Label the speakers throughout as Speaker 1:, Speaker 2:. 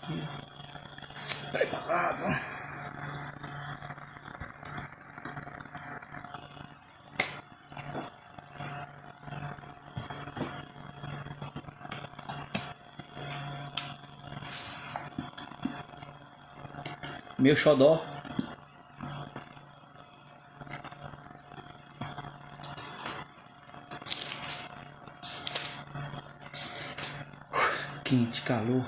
Speaker 1: aqui preparado. Meu xodó. Quente, calor.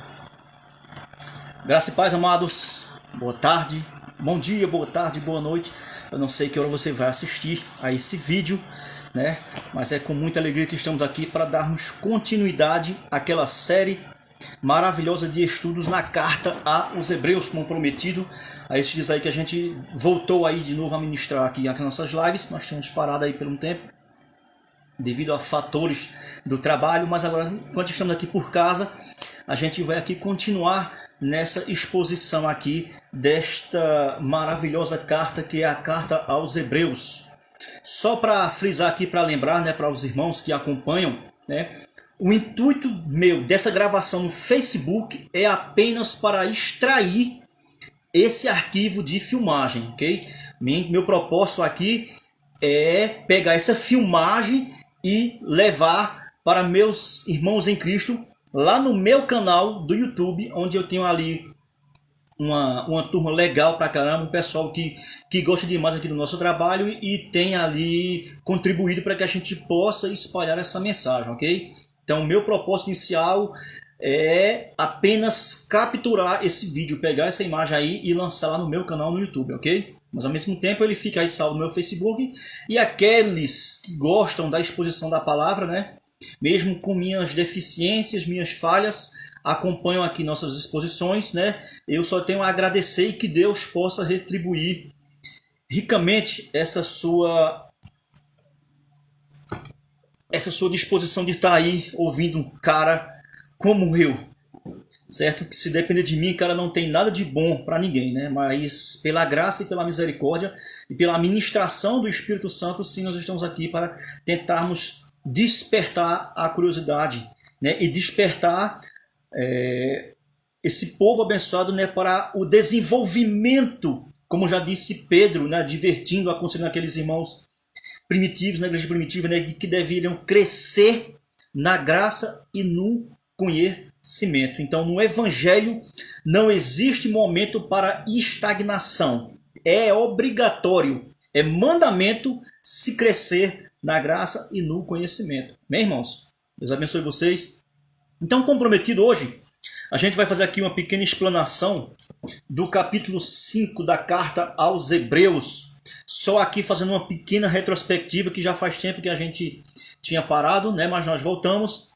Speaker 1: Graça e paz, amados. Boa tarde, bom dia, boa tarde, boa noite. Eu não sei que hora você vai assistir a esse vídeo, né? Mas é com muita alegria que estamos aqui para darmos continuidade àquela série maravilhosa de estudos na carta aos Hebreus, como prometido. A esses dias aí que a gente voltou aí de novo a ministrar aqui nas nossas lives. Nós tínhamos parado aí por um tempo devido a fatores do trabalho, mas agora, enquanto estamos aqui por casa, a gente vai aqui continuar nessa exposição aqui desta maravilhosa carta que é a carta aos Hebreus. Só para frisar aqui, para lembrar, né, para os irmãos que acompanham, né, o intuito meu dessa gravação no Facebook é apenas para extrair esse arquivo de filmagem, ok? Meu propósito aqui é pegar essa filmagem e levar para meus irmãos em Cristo lá no meu canal do YouTube, onde eu tenho ali uma turma legal pra caramba, um pessoal que gosta demais aqui do nosso trabalho e tem ali contribuído para que a gente possa espalhar essa mensagem, ok? Então, o meu propósito inicial é apenas capturar esse vídeo, pegar essa imagem aí e lançar lá no meu canal no YouTube, ok? Mas ao mesmo tempo ele fica aí salvo no meu Facebook, e aqueles que gostam da exposição da palavra, né, mesmo com minhas deficiências, minhas falhas, acompanham aqui nossas exposições, né? Eu só tenho a agradecer e que Deus possa retribuir ricamente essa sua disposição de estar aí ouvindo um cara como eu, certo? Que se depender de mim, cara, não tem nada de bom para ninguém, né? Mas pela graça e pela misericórdia e pela ministração do Espírito Santo, sim, nós estamos aqui para tentarmos despertar a curiosidade, né? E despertar esse povo abençoado, né, para o desenvolvimento, como já disse Pedro, né, divertindo, aconselhando aqueles irmãos primitivos, na igreja primitiva, né, de que deveriam crescer na graça e no conhecimento. Então, no Evangelho não existe momento para estagnação. É obrigatório, é mandamento se crescer na graça e no conhecimento. Bem, irmãos, Deus abençoe vocês. Então, comprometido hoje, a gente vai fazer aqui uma pequena explanação do capítulo 5 da carta aos Hebreus. Só aqui fazendo uma pequena retrospectiva, que já faz tempo que a gente tinha parado, né? Mas nós voltamos.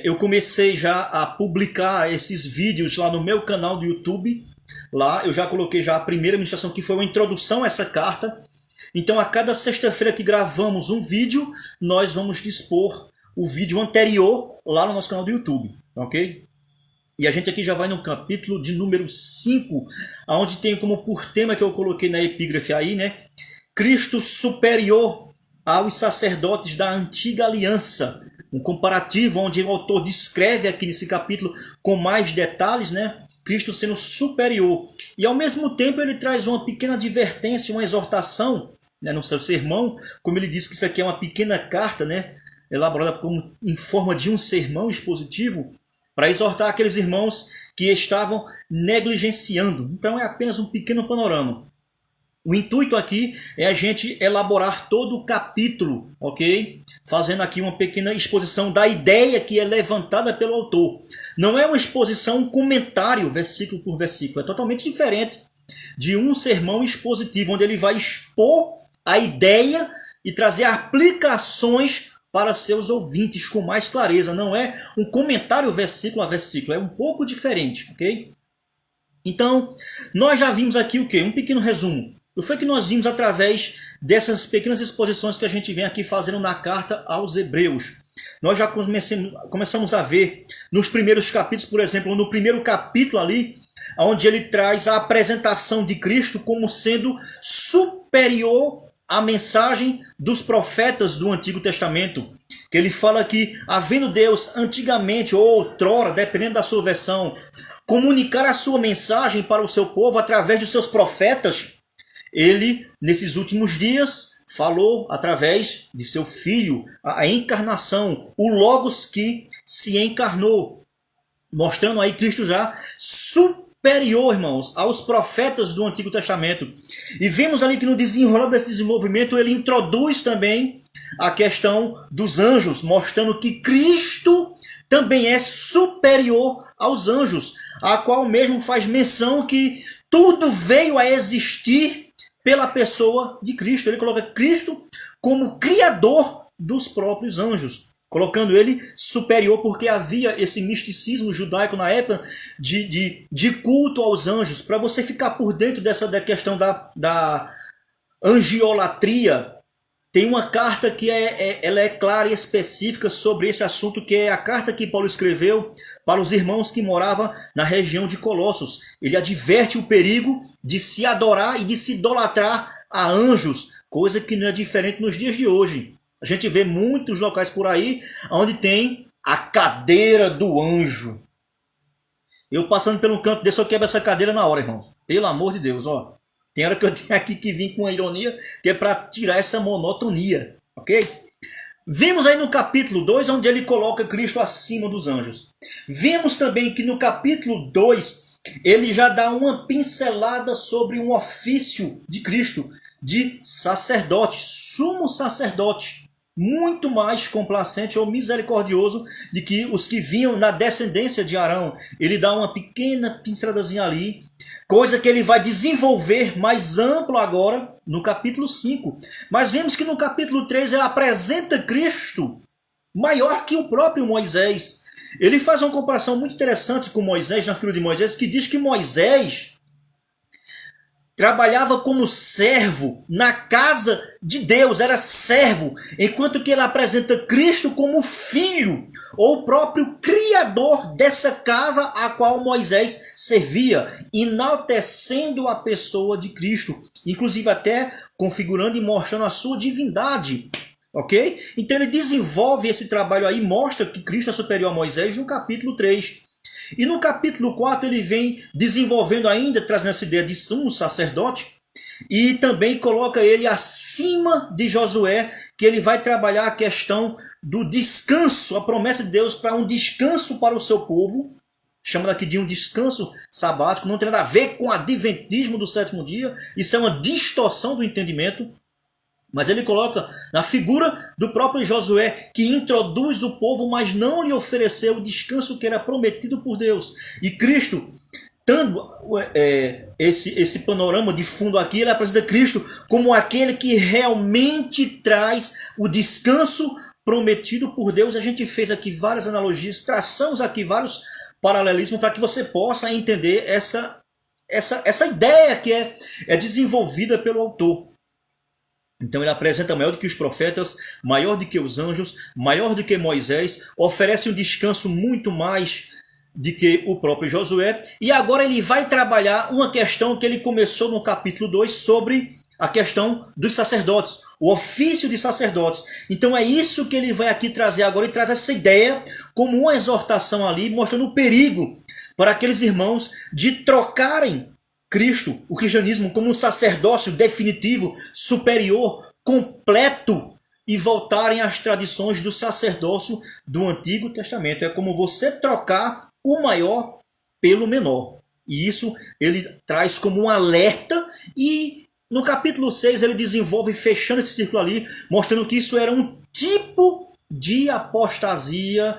Speaker 1: Eu comecei já a publicar esses vídeos lá no meu canal do YouTube. Lá eu já coloquei já a primeira ministração, que foi uma introdução a essa carta. Então, a cada sexta-feira que gravamos um vídeo, nós vamos dispor o vídeo anterior lá no nosso canal do YouTube, ok? E a gente aqui já vai no capítulo de número 5, onde tem como por tema que eu coloquei na epígrafe aí, né? Cristo superior aos sacerdotes da antiga aliança. Um comparativo onde o autor descreve aqui nesse capítulo com mais detalhes, né? Cristo sendo superior. E ao mesmo tempo ele traz uma pequena advertência, uma exortação, né, no seu sermão, como ele diz que isso aqui é uma pequena carta, né, elaborada em forma de um sermão expositivo, para exortar aqueles irmãos que estavam negligenciando. Então é apenas um pequeno panorama. O intuito aqui é a gente elaborar todo o capítulo, ok? Fazendo aqui uma pequena exposição da ideia que é levantada pelo autor. Não é uma exposição, um comentário, versículo por versículo. É totalmente diferente de um sermão expositivo, onde ele vai expor a ideia e trazer aplicações para seus ouvintes com mais clareza. Não é um comentário versículo a versículo, é um pouco diferente, ok? Então, nós já vimos aqui o quê? Um pequeno resumo. O que foi que nós vimos através dessas pequenas exposições que a gente vem aqui fazendo na carta aos Hebreus? Nós já começamos a ver nos primeiros capítulos, por exemplo, no primeiro capítulo ali, onde ele traz a apresentação de Cristo como sendo superior à mensagem dos profetas do Antigo Testamento. Que ele fala que, havendo Deus antigamente ou outrora, dependendo da sua versão, comunicar a sua mensagem para o seu povo através dos seus profetas, ele, nesses últimos dias, falou através de seu Filho, a encarnação, o Logos que se encarnou, mostrando aí Cristo já superior, irmãos, aos profetas do Antigo Testamento. E vemos ali que no desenrolar desse desenvolvimento ele introduz também a questão dos anjos, mostrando que Cristo também é superior aos anjos, a qual mesmo faz menção que tudo veio a existir pela pessoa de Cristo. Ele coloca Cristo como criador dos próprios anjos, colocando ele superior, porque havia esse misticismo judaico na época de culto aos anjos. Para você ficar por dentro da questão da angiolatria, tem uma carta que ela é clara e específica sobre esse assunto, que é a carta que Paulo escreveu para os irmãos que moravam na região de Colossos. Ele adverte o perigo de se adorar e de se idolatrar a anjos, coisa que não é diferente nos dias de hoje. A gente vê muitos locais por aí onde tem a cadeira do anjo. Eu passando pelo canto desse, eu quebro essa cadeira na hora, irmãos. Pelo amor de Deus, ó. Tem hora que eu tenho aqui que vir com uma ironia, que é para tirar essa monotonia, ok? Vimos aí no capítulo 2, onde ele coloca Cristo acima dos anjos. Vimos também que no capítulo 2, ele já dá uma pincelada sobre um ofício de Cristo, de sacerdote, sumo sacerdote, muito mais complacente ou misericordioso do que os que vinham na descendência de Arão. Ele dá uma pequena pinceladazinha ali, coisa que ele vai desenvolver mais amplo agora no capítulo 5. Mas vemos que no capítulo 3 ele apresenta Cristo maior que o próprio Moisés. Ele faz uma comparação muito interessante com Moisés, na figura de Moisés, que diz que Moisés trabalhava como servo na casa de Deus, era servo, enquanto que ele apresenta Cristo como filho, ou próprio criador dessa casa a qual Moisés servia, enaltecendo a pessoa de Cristo, inclusive até configurando e mostrando a sua divindade. Ok? Então ele desenvolve esse trabalho aí, mostra que Cristo é superior a Moisés no capítulo 3. E no capítulo 4 ele vem desenvolvendo ainda, trazendo essa ideia de sumo sacerdote, e também coloca ele acima de Josué, que ele vai trabalhar a questão do descanso, a promessa de Deus para um descanso para o seu povo, chama aqui de um descanso sabático, não tem nada a ver com o adventismo do sétimo dia, isso é uma distorção do entendimento. Mas ele coloca na figura do próprio Josué, que introduz o povo, mas não lhe ofereceu o descanso que era prometido por Deus. E Cristo, dando esse panorama de fundo aqui, ele apresenta Cristo como aquele que realmente traz o descanso prometido por Deus. A gente fez aqui várias analogias, traçamos aqui vários paralelismos para que você possa entender essa ideia que é desenvolvida pelo autor. Então ele apresenta maior do que os profetas, maior do que os anjos, maior do que Moisés, oferece um descanso muito mais do que o próprio Josué. E agora ele vai trabalhar uma questão que ele começou no capítulo 2 sobre a questão dos sacerdotes, o ofício de sacerdotes. Então é isso que ele vai aqui trazer agora, e traz essa ideia como uma exortação ali, mostrando o perigo para aqueles irmãos de trocarem Cristo, o cristianismo, como um sacerdócio definitivo, superior, completo, e voltarem às tradições do sacerdócio do Antigo Testamento. É como você trocar o maior pelo menor. E isso ele traz como um alerta, e no capítulo 6 ele desenvolve, fechando esse círculo ali, mostrando que isso era um tipo de apostasia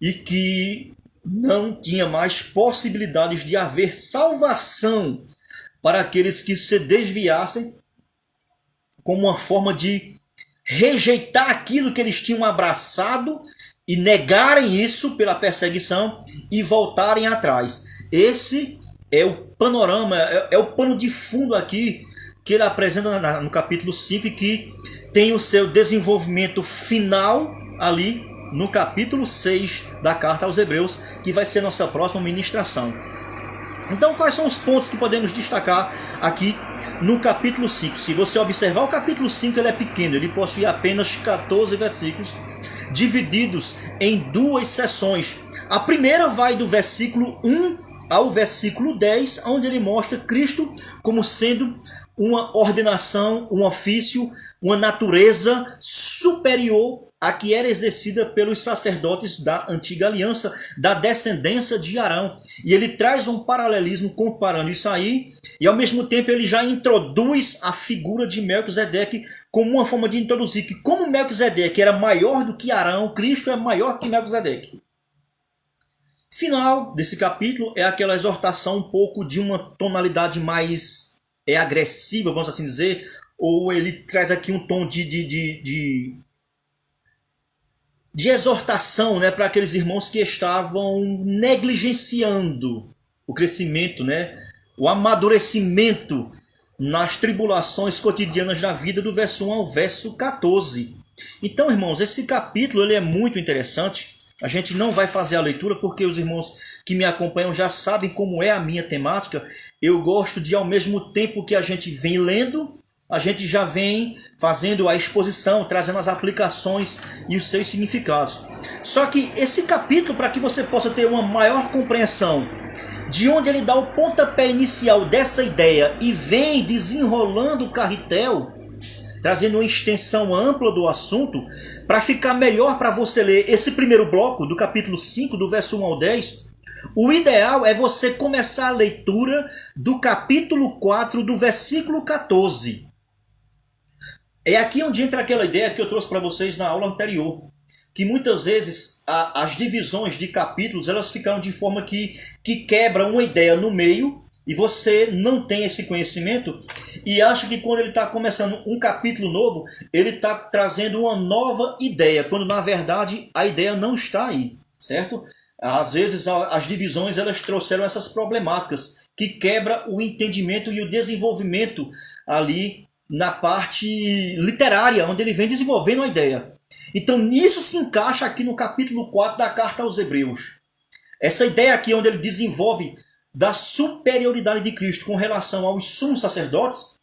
Speaker 1: e que não tinha mais possibilidades de haver salvação para aqueles que se desviassem, como uma forma de rejeitar aquilo que eles tinham abraçado e negarem isso pela perseguição e voltarem atrás. Esse é o panorama, é o pano de fundo aqui que ele apresenta no capítulo 5, e que tem o seu desenvolvimento final ali no capítulo 6 da carta aos Hebreus, que vai ser nossa próxima ministração. Então, quais são os pontos que podemos destacar aqui no capítulo 5? Se você observar, o capítulo 5 ele é pequeno, ele possui apenas 14 versículos, divididos em duas seções. A primeira vai do versículo 1 ao versículo 10, onde ele mostra Cristo como sendo uma ordenação, um ofício, uma natureza superior à que era exercida pelos sacerdotes da antiga aliança, da descendência de Arão. E ele traz um paralelismo comparando isso aí, e ao mesmo tempo ele já introduz a figura de Melquisedeque como uma forma de introduzir que, como Melquisedeque era maior do que Arão, Cristo é maior que Melquisedeque. Final desse capítulo é aquela exortação um pouco de uma tonalidade mais agressiva, vamos assim dizer, ou ele traz aqui um tom de exortação, né, para aqueles irmãos que estavam negligenciando o crescimento, né, o amadurecimento nas tribulações cotidianas da vida, do verso 1 ao verso 14. Então, irmãos, esse capítulo ele é muito interessante. A gente não vai fazer a leitura porque os irmãos que me acompanham já sabem como é a minha temática. Eu gosto de, ao mesmo tempo que a gente vem lendo, a gente já vem fazendo a exposição, trazendo as aplicações e os seus significados. Só que esse capítulo, para que você possa ter uma maior compreensão de onde ele dá o pontapé inicial dessa ideia e vem desenrolando o carretel, trazendo uma extensão ampla do assunto, para ficar melhor para você ler esse primeiro bloco do capítulo 5, do verso 1 ao 10, o ideal é você começar a leitura do capítulo 4, do versículo 14. É aqui onde entra aquela ideia que eu trouxe para vocês na aula anterior, que muitas vezes as divisões de capítulos elas ficaram de forma que quebra uma ideia no meio, e você não tem esse conhecimento e acha que quando ele está começando um capítulo novo, ele está trazendo uma nova ideia, quando na verdade a ideia não está aí, certo? Às vezes as divisões elas trouxeram essas problemáticas que quebra o entendimento e o desenvolvimento ali na parte literária, onde ele vem desenvolvendo a ideia. Então nisso se encaixa aqui no capítulo 4 da carta aos Hebreus. Essa ideia aqui onde ele desenvolve da superioridade de Cristo com relação aos sumos sacerdotes,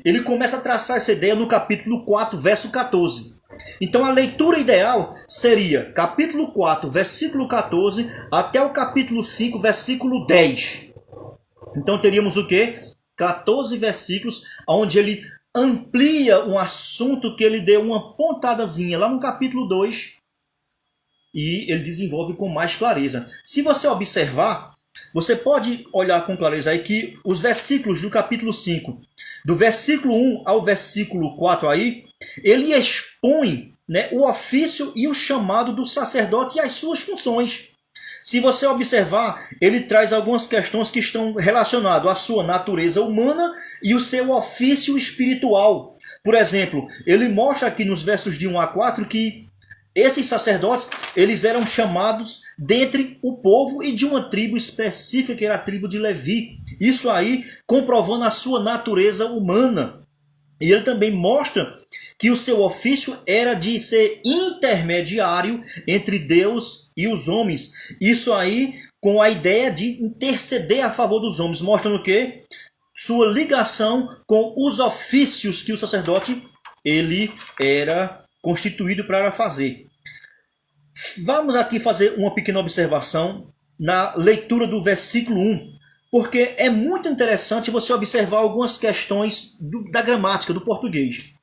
Speaker 1: ele começa a traçar essa ideia no capítulo 4, verso 14. Então a leitura ideal seria capítulo 4, versículo 14, até o capítulo 5, versículo 10. Então teríamos o quê? 14 versículos, onde ele amplia um assunto que ele deu uma pontadazinha lá no capítulo 2, e ele desenvolve com mais clareza. Se você observar, você pode olhar com clareza aí que os versículos do capítulo 5, do versículo 1 ao versículo 4 aí, ele expõe, né, o ofício e o chamado do sacerdote e as suas funções. Se você observar, ele traz algumas questões que estão relacionadas à sua natureza humana e o seu ofício espiritual. Por exemplo, ele mostra aqui nos versos de 1 a 4 que esses sacerdotes, eles eram chamados dentre o povo e de uma tribo específica, que era a tribo de Levi. Isso aí comprovando a sua natureza humana. E ele também mostra que o seu ofício era de ser intermediário entre Deus e os homens. Isso aí com a ideia de interceder a favor dos homens, mostrando o quê? Sua ligação com os ofícios que o sacerdote ele era constituído para fazer. Vamos aqui fazer uma pequena observação na leitura do versículo 1, porque é muito interessante você observar algumas questões da gramática do português.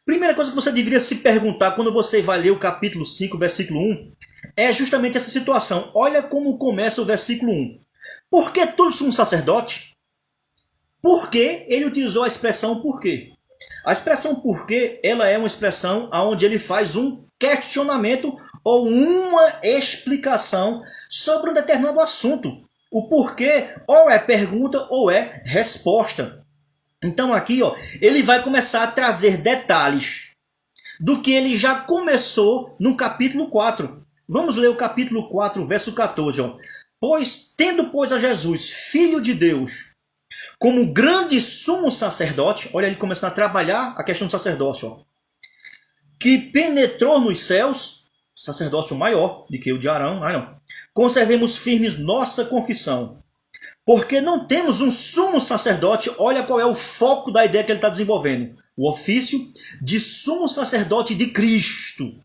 Speaker 1: Primeira coisa que você deveria se perguntar quando você vai ler o capítulo 5, versículo 1, é justamente essa situação. Olha como começa o versículo 1. Por que todos somos sacerdotes? Por que ele utilizou a expressão por quê? A expressão porquê, ela é uma expressão onde ele faz um questionamento ou uma explicação sobre um determinado assunto. O porquê ou é pergunta ou é resposta. Então aqui ele vai começar a trazer detalhes do que ele já começou no capítulo 4. Vamos ler o capítulo 4, verso 14. Pois, tendo a Jesus, Filho de Deus, como grande sumo sacerdote, olha ele começando a trabalhar a questão do sacerdócio, que penetrou nos céus, sacerdócio maior do que o de Arão, conservemos firmes nossa confissão, porque não temos um sumo sacerdote, olha qual é o foco da ideia que ele está desenvolvendo, o ofício de sumo sacerdote de Cristo,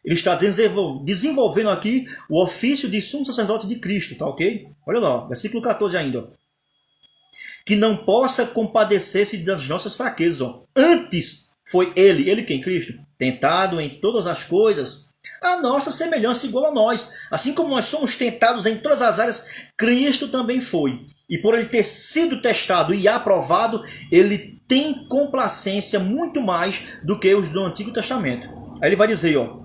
Speaker 1: Ele está desenvolvendo aqui o ofício de sumo sacerdote de Cristo, tá ok? Olha lá, versículo 14 ainda. Ó. Que não possa compadecer-se das nossas fraquezas. Ó. Antes foi ele quem? Cristo, tentado em todas as coisas, a nossa semelhança igual a nós. Assim como nós somos tentados em todas as áreas, Cristo também foi. E por ele ter sido testado e aprovado, ele tem complacência muito mais do que os do Antigo Testamento. Aí ele vai dizer, ó,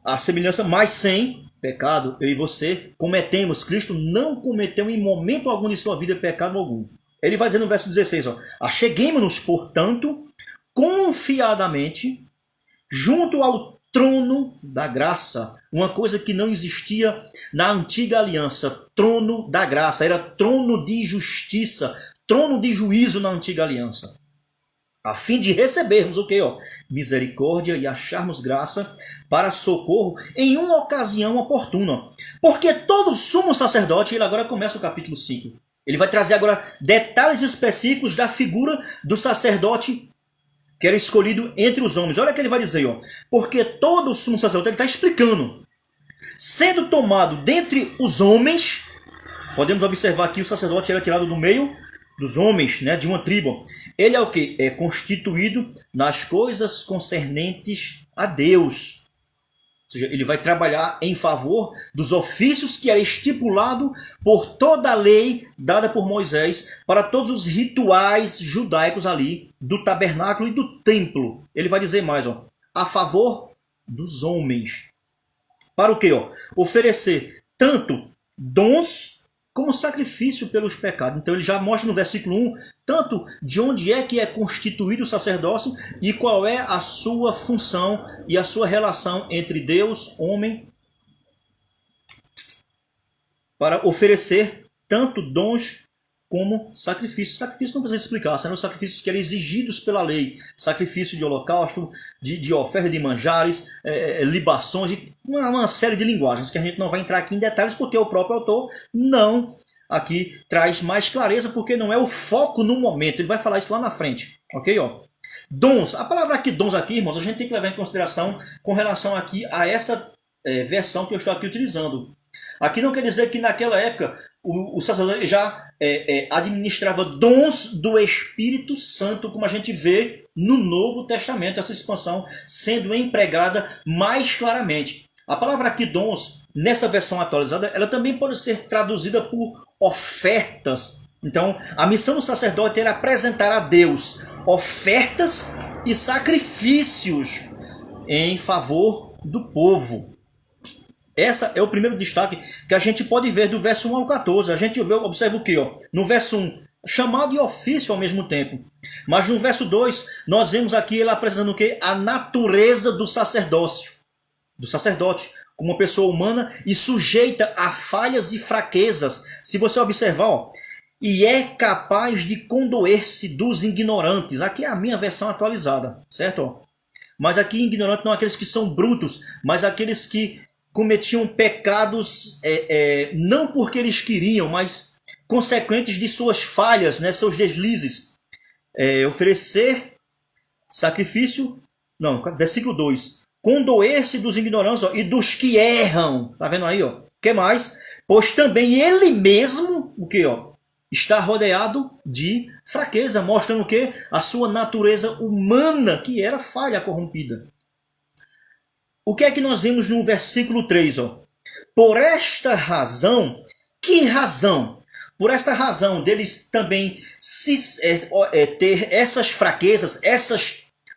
Speaker 1: a semelhança, mas sem pecado, eu e você cometemos. Cristo não cometeu em momento algum de sua vida pecado algum. Ele vai dizer no verso 16, ó, acheguemo-nos, portanto, confiadamente, junto ao trono da graça. Uma coisa que não existia na antiga aliança. Trono da graça. Era trono de justiça, trono de juízo na antiga aliança. A fim de recebermos o quê? Ó? Misericórdia e acharmos graça para socorro em uma ocasião oportuna. Porque todo sumo sacerdote, ele agora começa o capítulo 5. Ele vai trazer agora detalhes específicos da figura do sacerdote que era escolhido entre os homens. Olha o que ele vai dizer. Ó. Porque todo sumo sacerdote, ele está explicando. Sendo tomado dentre os homens, podemos observar que o sacerdote era tirado do meio dos homens, né, de uma tribo. Ele é o que? É constituído nas coisas concernentes a Deus. Ou seja, ele vai trabalhar em favor dos ofícios que era estipulado por toda a lei dada por Moisés para todos os rituais judaicos ali do tabernáculo e do templo. Ele vai dizer mais, ó, a favor dos homens. Para o quê? Ó? Oferecer tanto dons como sacrifício pelos pecados. Então ele já mostra no versículo 1, tanto de onde é que é constituído o sacerdócio e qual é a sua função e a sua relação entre Deus, homem, para oferecer tanto dons como sacrifícios. Sacrifício não precisa explicar, são os sacrifícios que eram exigidos pela lei. Sacrifício de holocausto, de oferta de manjares, libações, uma série de linguagens que a gente não vai entrar aqui em detalhes porque o próprio autor não aqui traz mais clareza porque não é o foco no momento. Ele vai falar isso lá na frente, ok? Ó. Dons, a palavra aqui, dons aqui, irmãos, a gente tem que levar em consideração com relação aqui a essa versão que eu estou aqui utilizando. Aqui não quer dizer que naquela época o sacerdote já administrava dons do Espírito Santo, como a gente vê no Novo Testamento, essa expansão sendo empregada mais claramente. A palavra aqui, dons, nessa versão atualizada, ela também pode ser traduzida por ofertas. Então, a missão do sacerdote era apresentar a Deus ofertas e sacrifícios em favor do povo. Esse é o primeiro destaque que a gente pode ver do verso 1 ao 14. A gente observa o que? No verso 1, chamado e ofício ao mesmo tempo. Mas no verso 2, nós vemos aqui ele apresentando o que? A natureza do sacerdócio. Do sacerdote, como uma pessoa humana e sujeita a falhas e fraquezas. Se você observar, ó, e é capaz de condoer-se dos ignorantes. Aqui é a minha versão atualizada, certo? Ó. Mas aqui ignorante não aqueles que são brutos, mas aqueles que cometiam pecados não porque eles queriam, mas consequentes de suas falhas, né, seus deslizes. Oferecer sacrifício, não, versículo 2. Condoer-se dos ignorantes, ó, e dos que erram. Tá vendo aí, ó? Que mais? Pois também ele mesmo, o que, ó? Está rodeado de fraqueza, mostrando o que? A sua natureza humana, que era falha, corrompida. O que é que nós vemos no versículo 3? Ó? Por esta razão, que razão? Por esta razão deles também ter essas fraquezas,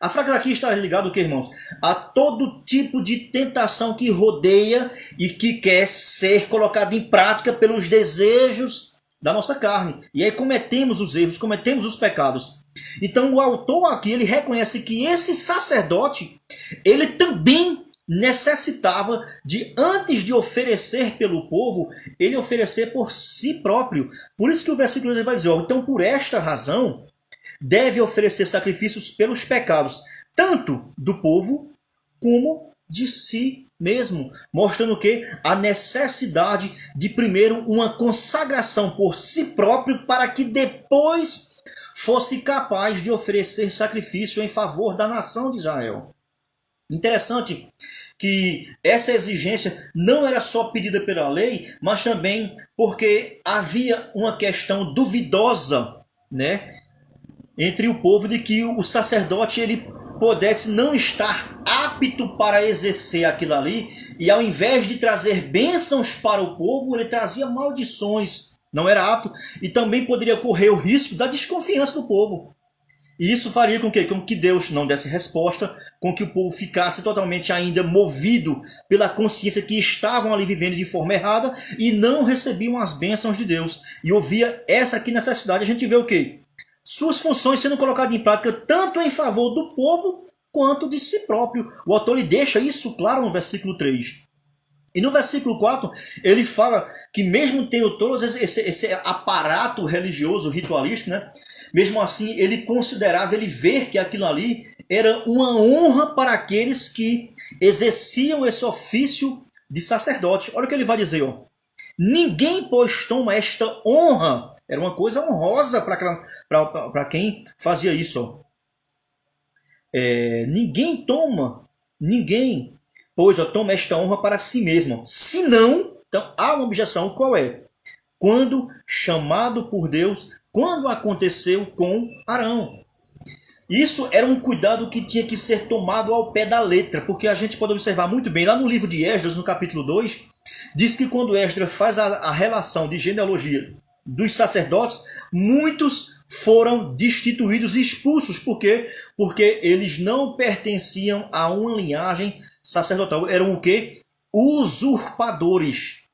Speaker 1: a fraqueza aqui está ligada, o que, irmãos? A todo tipo de tentação que rodeia e que quer ser colocada em prática pelos desejos da nossa carne. E aí cometemos os erros, cometemos os pecados. Então o autor aqui, ele reconhece que esse sacerdote, ele também necessitava de, antes de oferecer pelo povo, ele oferecer por si próprio. Por isso que o versículo 2 vai dizer, ó, então por esta razão deve oferecer sacrifícios pelos pecados, tanto do povo como de si mesmo, mostrando que a necessidade de primeiro uma consagração por si próprio para que depois fosse capaz de oferecer sacrifício em favor da nação de Israel. Interessante que essa exigência não era só pedida pela lei, mas também porque havia uma questão duvidosa, né, entre o povo de que o sacerdote ele pudesse não estar apto para exercer aquilo ali, e ao invés de trazer bênçãos para o povo, ele trazia maldições, não era apto, e também poderia correr o risco da desconfiança do povo. E isso faria com que Deus não desse resposta, com que o povo ficasse totalmente ainda movido pela consciência que estavam ali vivendo de forma errada e não recebiam as bênçãos de Deus. E ouvia essa aqui necessidade, a gente vê o quê? Suas funções sendo colocadas em prática tanto em favor do povo quanto de si próprio. O autor lhe deixa isso claro no versículo 3. E no versículo 4, ele fala que mesmo tendo todo esse aparato religioso, ritualístico, né? Mesmo assim, ele considerava, ele ver que aquilo ali era uma honra para aqueles que exerciam esse ofício de sacerdote. Olha o que ele vai dizer, ó. Ninguém, pois, toma esta honra. Era uma coisa honrosa para quem fazia isso. Ó. Ninguém, pois, toma esta honra para si mesmo. Se não, então há uma objeção, qual é? Quando chamado por Deus, quando aconteceu com Arão. Isso era um cuidado que tinha que ser tomado ao pé da letra, porque a gente pode observar muito bem, lá no livro de Esdras, no capítulo 2, diz que quando Esdras faz a relação de genealogia dos sacerdotes, muitos foram destituídos e expulsos. Por quê? Porque eles não pertenciam a uma linhagem sacerdotal. Eram o quê? Usurpadores.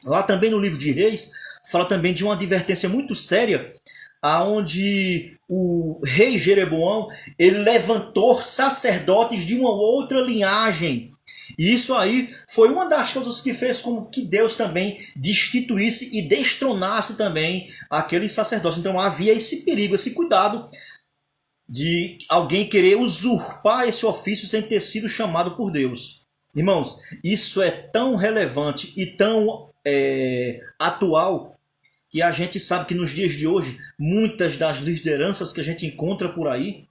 Speaker 1: Lá também no livro de Reis, fala também de uma advertência muito séria, aonde o rei Jeroboão, ele levantou sacerdotes de uma outra linhagem. E isso aí foi uma das coisas que fez com que Deus também destituísse e destronasse também aqueles sacerdotes. Então havia esse perigo, esse cuidado de alguém querer usurpar esse ofício sem ter sido chamado por Deus. Irmãos, isso é tão relevante e tão atual que a gente sabe que nos dias de hoje, muitas das lideranças que a gente encontra por aí,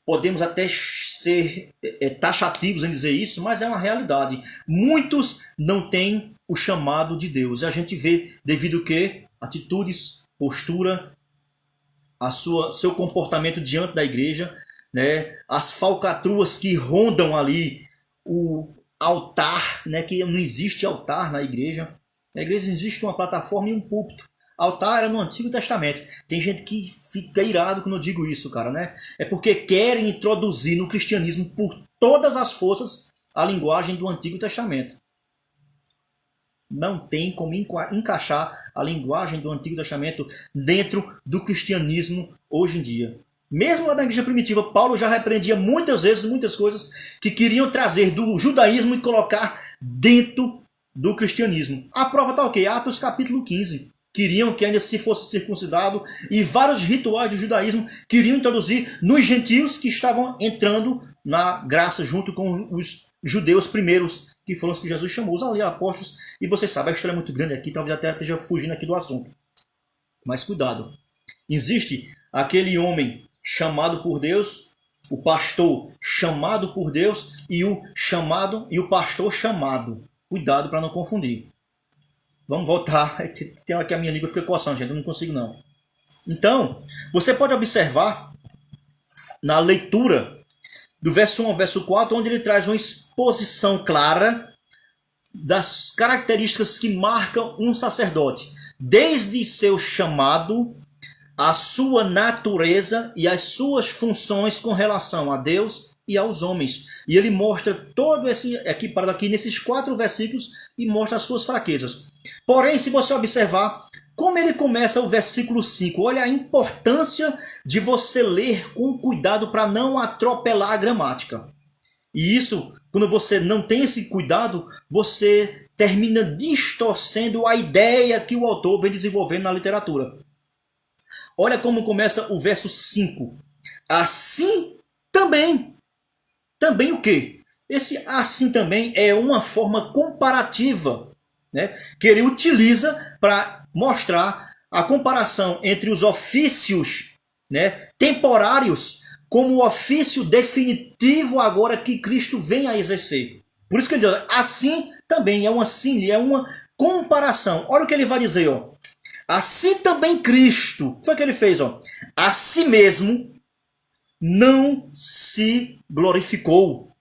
Speaker 1: podemos até ser taxativos em dizer isso, mas é uma realidade. Muitos não têm o chamado de Deus. A gente vê devido a quê? Atitudes, postura, seu comportamento diante da igreja, né? As falcatruas que rondam ali o altar, né? Que não existe altar na igreja. Na igreja existe uma plataforma e um púlpito. Altar era no Antigo Testamento. Tem gente que fica irado quando eu digo isso, cara, né? É porque querem introduzir no cristianismo por todas as forças a linguagem do Antigo Testamento. Não tem como encaixar a linguagem do Antigo Testamento dentro do cristianismo hoje em dia. Mesmo lá na igreja primitiva, Paulo já repreendia muitas vezes muitas coisas que queriam trazer do judaísmo e colocar dentro do cristianismo. A prova está o quê? Atos capítulo 15. Queriam que ainda se fosse circuncidado, e vários rituais do judaísmo queriam introduzir nos gentios que estavam entrando na graça junto com os judeus primeiros, que foram os que Jesus chamou, os ali apóstolos. E vocês sabem, a história é muito grande aqui, talvez até esteja fugindo aqui do assunto. Mas cuidado, existe aquele homem chamado por Deus, o pastor chamado por Deus e o pastor chamado. Cuidado para não confundir. Vamos voltar. Tem aqui a minha língua fica coçando, gente. Eu não consigo não. Então, você pode observar na leitura do verso 1 ao verso 4, onde ele traz uma exposição clara das características que marcam um sacerdote. Desde seu chamado, a sua natureza e as suas funções com relação a Deus e aos homens. E ele mostra todo esse equiparado aqui nesses 4 versículos e mostra as suas fraquezas. Porém, se você observar como ele começa o versículo 5, olha a importância de você ler com cuidado para não atropelar a gramática. E isso, quando você não tem esse cuidado, você termina distorcendo a ideia que o autor vem desenvolvendo na literatura. Olha como começa o verso 5. Assim também. Também o quê? Esse assim também é uma forma comparativa, né, que ele utiliza para mostrar a comparação entre os ofícios, né, temporários como o ofício definitivo agora que Cristo vem a exercer. Por isso que ele diz, assim também, é uma símile, é uma comparação. Olha o que ele vai dizer, ó. Assim também Cristo, o que foi que ele fez, ó? A si mesmo não se glorificou.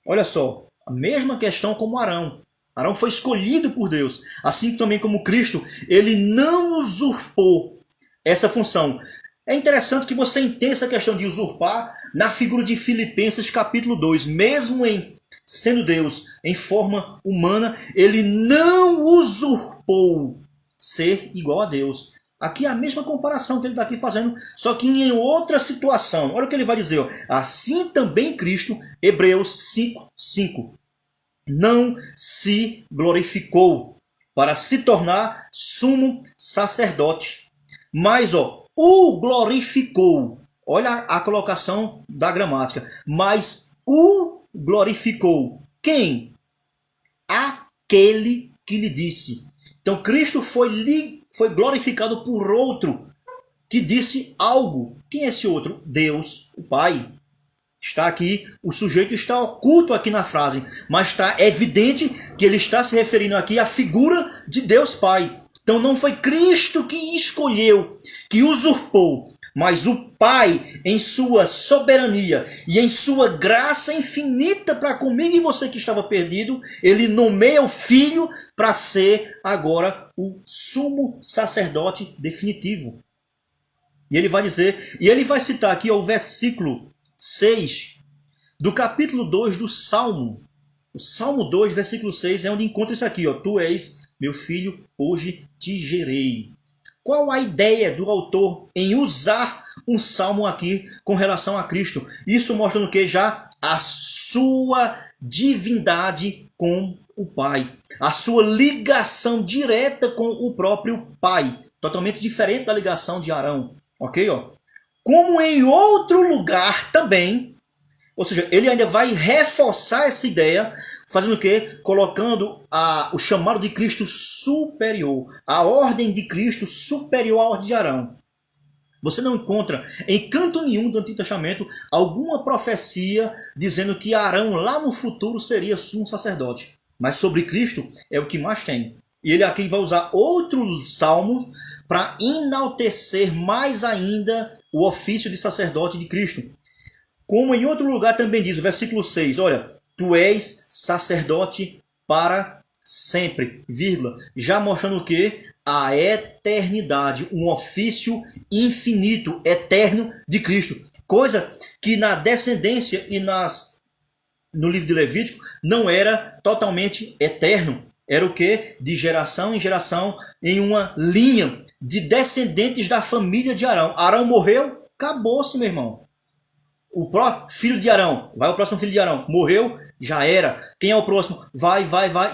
Speaker 1: Olha só, a mesma questão como Arão. Arão foi escolhido por Deus, assim também como Cristo, ele não usurpou essa função. É interessante que você entenda essa questão de usurpar na figura de Filipenses capítulo 2. Mesmo sendo Deus em forma humana, ele não usurpou ser igual a Deus. Aqui é a mesma comparação que ele está aqui fazendo, só que em outra situação. Olha o que ele vai dizer. Ó. Assim também Cristo, Hebreus 5:5, não se glorificou para se tornar sumo sacerdote. Mas, ó, o glorificou. Olha a colocação da gramática. Mas o glorificou. Quem? Aquele que lhe disse. Então Cristo foi glorificado por outro que disse algo. Quem é esse outro? Deus, o Pai. Está aqui, o sujeito está oculto aqui na frase, mas está evidente que ele está se referindo aqui à figura de Deus Pai. Então não foi Cristo que escolheu, que usurpou, mas o Pai, em sua soberania e em sua graça infinita para comigo e você que estava perdido, ele nomeia o Filho para ser agora o sumo sacerdote definitivo. E ele vai dizer, e ele vai citar aqui o versículo 6 do capítulo 2 do Salmo. O Salmo 2, versículo 6 é onde encontra isso aqui, ó. Tu és meu filho, hoje te gerei. Qual a ideia do autor em usar um salmo aqui com relação a Cristo? Isso mostra no que já a sua divindade com o Pai, a sua ligação direta com o próprio Pai, totalmente diferente da ligação de Arão, ok? Ó. Como em outro lugar também, ou seja, ele ainda vai reforçar essa ideia, fazendo o quê? Colocando o chamado de Cristo superior, a ordem de Cristo superior à ordem de Arão. Você não encontra em canto nenhum do Antigo Testamento alguma profecia dizendo que Arão lá no futuro seria sumo sacerdote. Mas sobre Cristo é o que mais tem. E ele aqui vai usar outros salmos para enaltecer mais ainda o ofício de sacerdote de Cristo. Como em outro lugar também diz, o versículo 6, olha, tu és sacerdote para sempre, vírgula, já mostrando o que? A eternidade, um ofício infinito, eterno de Cristo. Coisa que na descendência e no livro de Levítico não era totalmente eterno. Era o que? De geração em geração, em uma linha de descendentes da família de Arão. Arão morreu, acabou-se, meu irmão. O filho de Arão, vai o próximo filho de Arão, morreu, já era. Quem é o próximo? Vai.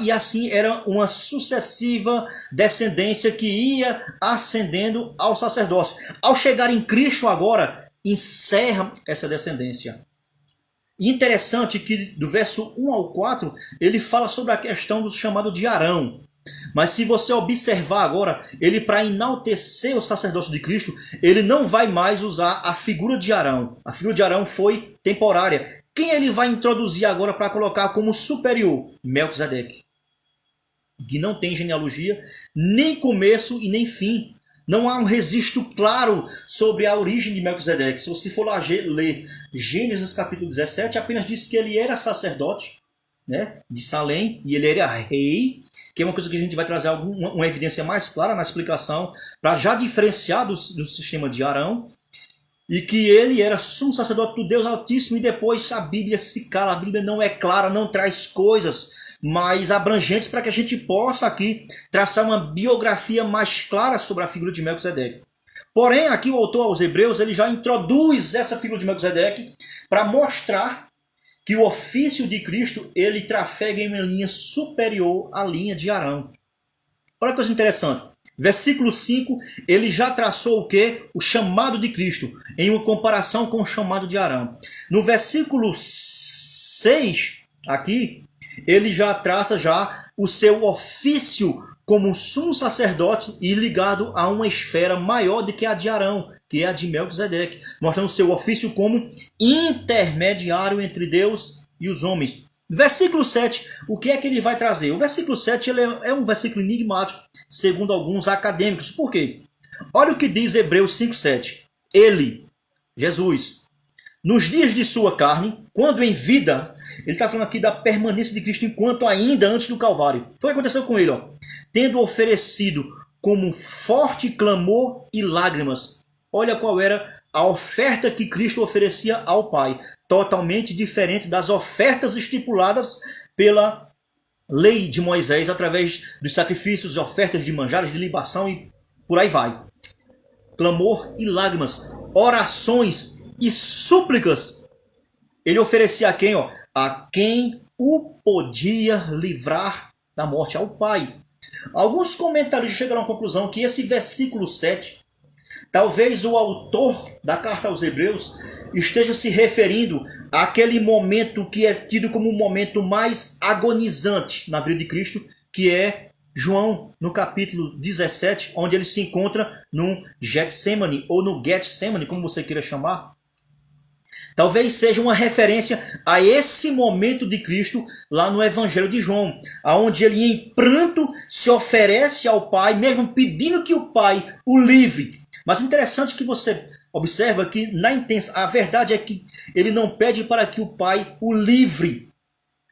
Speaker 1: E assim era uma sucessiva descendência que ia ascendendo ao sacerdócio. Ao chegar em Cristo agora, encerra essa descendência. E interessante que do verso 1 ao 4, ele fala sobre a questão do chamado de Arão. Mas se você observar agora, ele para enaltecer o sacerdócio de Cristo, ele não vai mais usar a figura de Arão. A figura de Arão foi temporária. Quem ele vai introduzir agora para colocar como superior? Melquisedeque. Que não tem genealogia, nem começo e nem fim. Não há um registro claro sobre a origem de Melquisedeque. Se você for lá ler Gênesis capítulo 17, apenas diz que ele era sacerdote, né, de Salém, e ele era rei, que é uma coisa que a gente vai trazer uma evidência mais clara na explicação, para já diferenciar do sistema de Arão, e que ele era sumo sacerdote do Deus Altíssimo, e depois a Bíblia se cala, a Bíblia não é clara, não traz coisas mais abrangentes para que a gente possa aqui traçar uma biografia mais clara sobre a figura de Melquisedeque. Porém, aqui o autor aos Hebreus, ele já introduz essa figura de Melquisedeque para mostrar que o ofício de Cristo, ele trafega em uma linha superior à linha de Arão. Olha que coisa interessante. Versículo 5, ele já traçou o quê? O chamado de Cristo, em uma comparação com o chamado de Arão. No versículo 6, aqui, ele já traça já o seu ofício como sumo sacerdote e ligado a uma esfera maior do que a de Arão, que é a de Melquisedeque, mostrando seu ofício como intermediário entre Deus e os homens. Versículo 7, o que é que ele vai trazer? O versículo 7 ele é um versículo enigmático, segundo alguns acadêmicos. Por quê? Olha o que diz Hebreus 5,7. Ele, Jesus, nos dias de sua carne, quando em vida, ele está falando aqui da permanência de Cristo enquanto ainda antes do Calvário. Foi o que aconteceu com ele, ó. Tendo oferecido como forte clamor e lágrimas. Olha qual era a oferta que Cristo oferecia ao Pai. Totalmente diferente das ofertas estipuladas pela lei de Moisés, através dos sacrifícios, ofertas de manjares, de libação e por aí vai. Clamor e lágrimas, orações e súplicas. Ele oferecia a quem? A quem o podia livrar da morte, ao Pai. Alguns comentaristas chegaram à conclusão que esse versículo 7, talvez o autor da carta aos Hebreus esteja se referindo àquele momento que é tido como o momento mais agonizante na vida de Cristo, que é João, no capítulo 17, onde ele se encontra no Getsemane, ou no Getsemane, como você queira chamar. Talvez seja uma referência a esse momento de Cristo lá no Evangelho de João, onde ele em pranto se oferece ao Pai, mesmo pedindo que o Pai o livre. Mas interessante que você observa que a verdade é que ele não pede para que o Pai o livre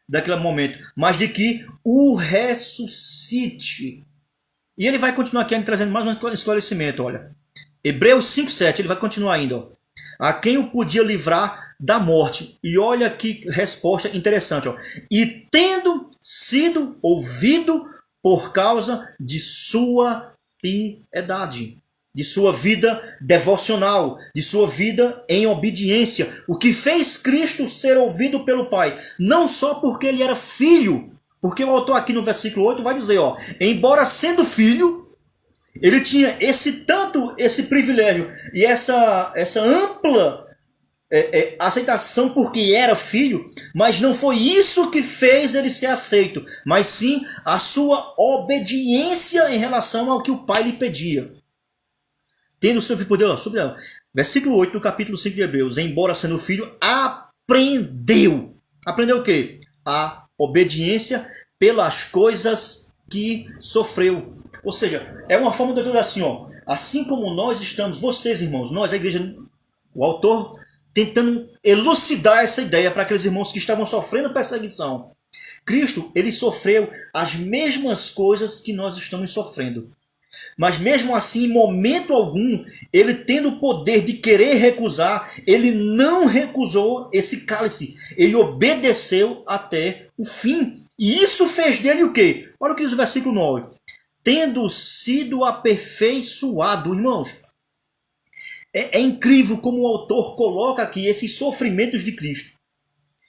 Speaker 1: daquele momento, mas de que o ressuscite. E ele vai continuar aqui trazendo mais um esclarecimento, olha. Hebreus 5,7, ele vai continuar ainda, ó. A quem o podia livrar da morte. E olha que resposta interessante, ó. E tendo sido ouvido por causa de sua piedade, de sua vida devocional, de sua vida em obediência, o que fez Cristo ser ouvido pelo Pai, não só porque ele era filho, porque o autor aqui no versículo 8 vai dizer, ó, embora sendo filho, ele tinha esse privilégio e essa ampla aceitação porque era filho, mas não foi isso que fez ele ser aceito, mas sim a sua obediência em relação ao que o Pai lhe pedia. Tendo seu filho por Deus, versículo 8 do capítulo 5 de Hebreus, embora sendo filho, aprendeu. Aprendeu o quê? A obediência pelas coisas que sofreu. Ou seja, é uma forma de dizer assim, ó, assim como nós estamos, vocês irmãos, nós, a igreja, o autor, tentando elucidar essa ideia para aqueles irmãos que estavam sofrendo perseguição. Cristo, ele sofreu as mesmas coisas que nós estamos sofrendo. Mas mesmo assim, em momento algum, ele tendo o poder de querer recusar, ele não recusou esse cálice. Ele obedeceu até o fim. E isso fez dele o quê? Olha o que diz o versículo 9. Tendo sido aperfeiçoado, irmãos. É incrível como o autor coloca aqui esses sofrimentos de Cristo.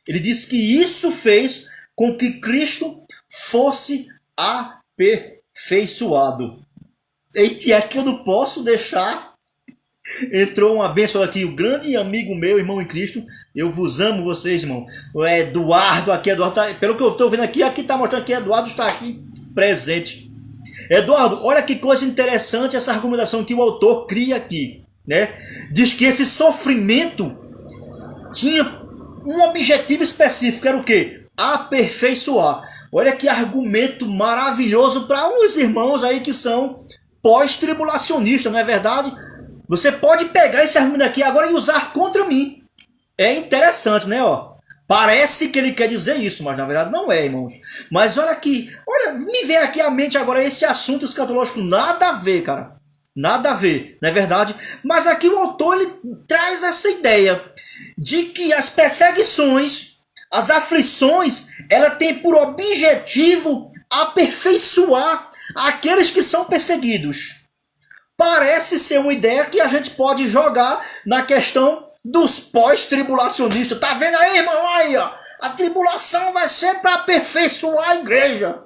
Speaker 1: Ele diz que isso fez com que Cristo fosse aperfeiçoado. E é que eu não posso deixar. Entrou uma bênção aqui, o grande amigo meu, irmão em Cristo. Eu vos amo vocês, irmão. O Eduardo aqui, pelo que eu estou vendo aqui está mostrando que Eduardo está aqui presente. Eduardo, olha que coisa interessante essa argumentação que o autor cria aqui, né? Diz que esse sofrimento tinha um objetivo específico, era o quê? Aperfeiçoar. Olha que argumento maravilhoso para os irmãos aí que são pós-tribulacionistas, não é verdade? Você pode pegar esse argumento aqui agora e usar contra mim. É interessante, né? Ó, parece que ele quer dizer isso, mas na verdade não é, irmãos. Mas olha aqui, me vem aqui à mente agora esse assunto escatológico, nada a ver, cara. Nada a ver, não é verdade? Mas aqui o autor ele traz essa ideia de que as perseguições, as aflições, ela tem por objetivo aperfeiçoar aqueles que são perseguidos. Parece ser uma ideia que a gente pode jogar na questão dos pós-tribulacionistas. Tá vendo aí, irmão? Aí, ó. A tribulação vai ser para aperfeiçoar a igreja.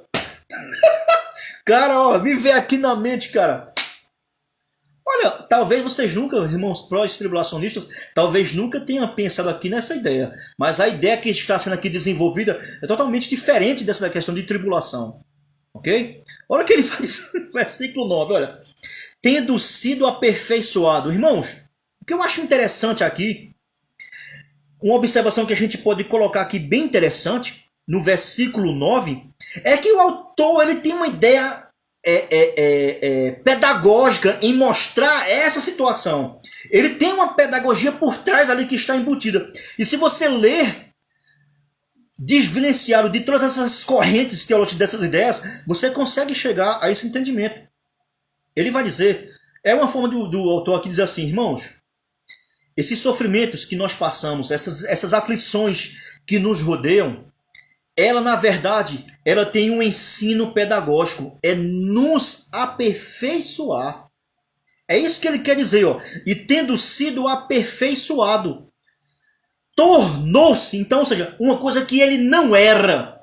Speaker 1: Cara, ó, me vê aqui na mente, cara. Olha, talvez vocês nunca, irmãos pós-tribulacionistas, talvez nunca tenham pensado aqui nessa ideia. Mas a ideia que está sendo aqui desenvolvida é totalmente diferente dessa questão de tribulação. Ok? Olha o que ele faz no versículo 9, olha. Tendo sido aperfeiçoado. Irmãos, o que eu acho interessante aqui, uma observação que a gente pode colocar aqui bem interessante, no versículo 9, é que o autor ele tem uma ideia pedagógica em mostrar essa situação. Ele tem uma pedagogia por trás ali que está embutida. E se você ler desvencilhado de todas essas correntes teológicas dessas ideias, você consegue chegar a esse entendimento. Ele vai dizer, é uma forma do autor aqui dizer assim, irmãos, esses sofrimentos que nós passamos, essas aflições que nos rodeiam, ela na verdade, ela tem um ensino pedagógico, é nos aperfeiçoar. É isso que ele quer dizer, ó. E tendo sido aperfeiçoado, tornou-se, então, ou seja, uma coisa que ele não era.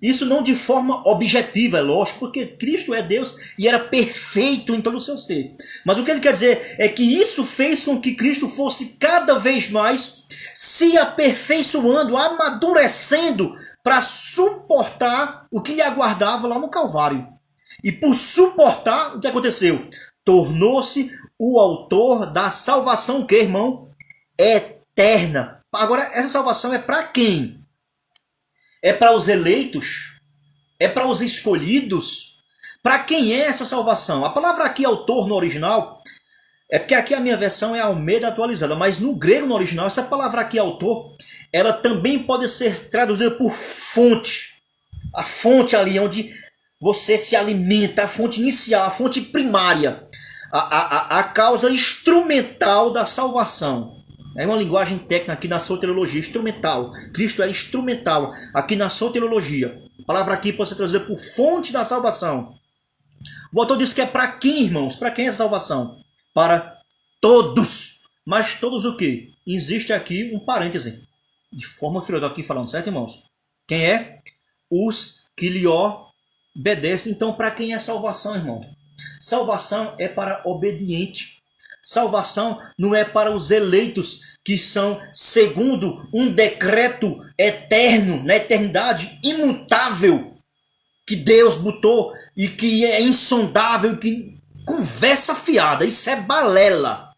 Speaker 1: Isso não de forma objetiva, é lógico, porque Cristo é Deus e era perfeito em todo o seu ser. Mas o que ele quer dizer é que isso fez com que Cristo fosse cada vez mais se aperfeiçoando, amadurecendo para suportar o que lhe aguardava lá no Calvário. E por suportar, o que aconteceu? Tornou-se o autor da salvação, que, irmão? Eterna. Agora, essa salvação é para quem? É para os eleitos? É para os escolhidos? Para quem é essa salvação? A palavra aqui, autor, no original, é porque aqui a minha versão é Almeida atualizada, mas no grego, no original, essa palavra aqui, autor, ela também pode ser traduzida por fonte. A fonte ali onde você se alimenta, a fonte inicial, a fonte primária, a causa instrumental da salvação. É uma linguagem técnica aqui na soteriologia, instrumental. Cristo era instrumental aqui na soteriologia. A palavra aqui pode ser traduzida por fonte da salvação. O autor diz que é para quem, irmãos? Para quem é a salvação? Para todos. Mas todos o quê? Existe aqui um parêntese. De forma filosófica aqui falando, certo, irmãos? Quem é? Os que lhe obedecem. Então, para quem é salvação, irmão? Salvação é para obediente. Salvação não é para os eleitos que são segundo um decreto eterno, na eternidade, imutável, que Deus botou e que é insondável, que conversa fiada, isso é balela.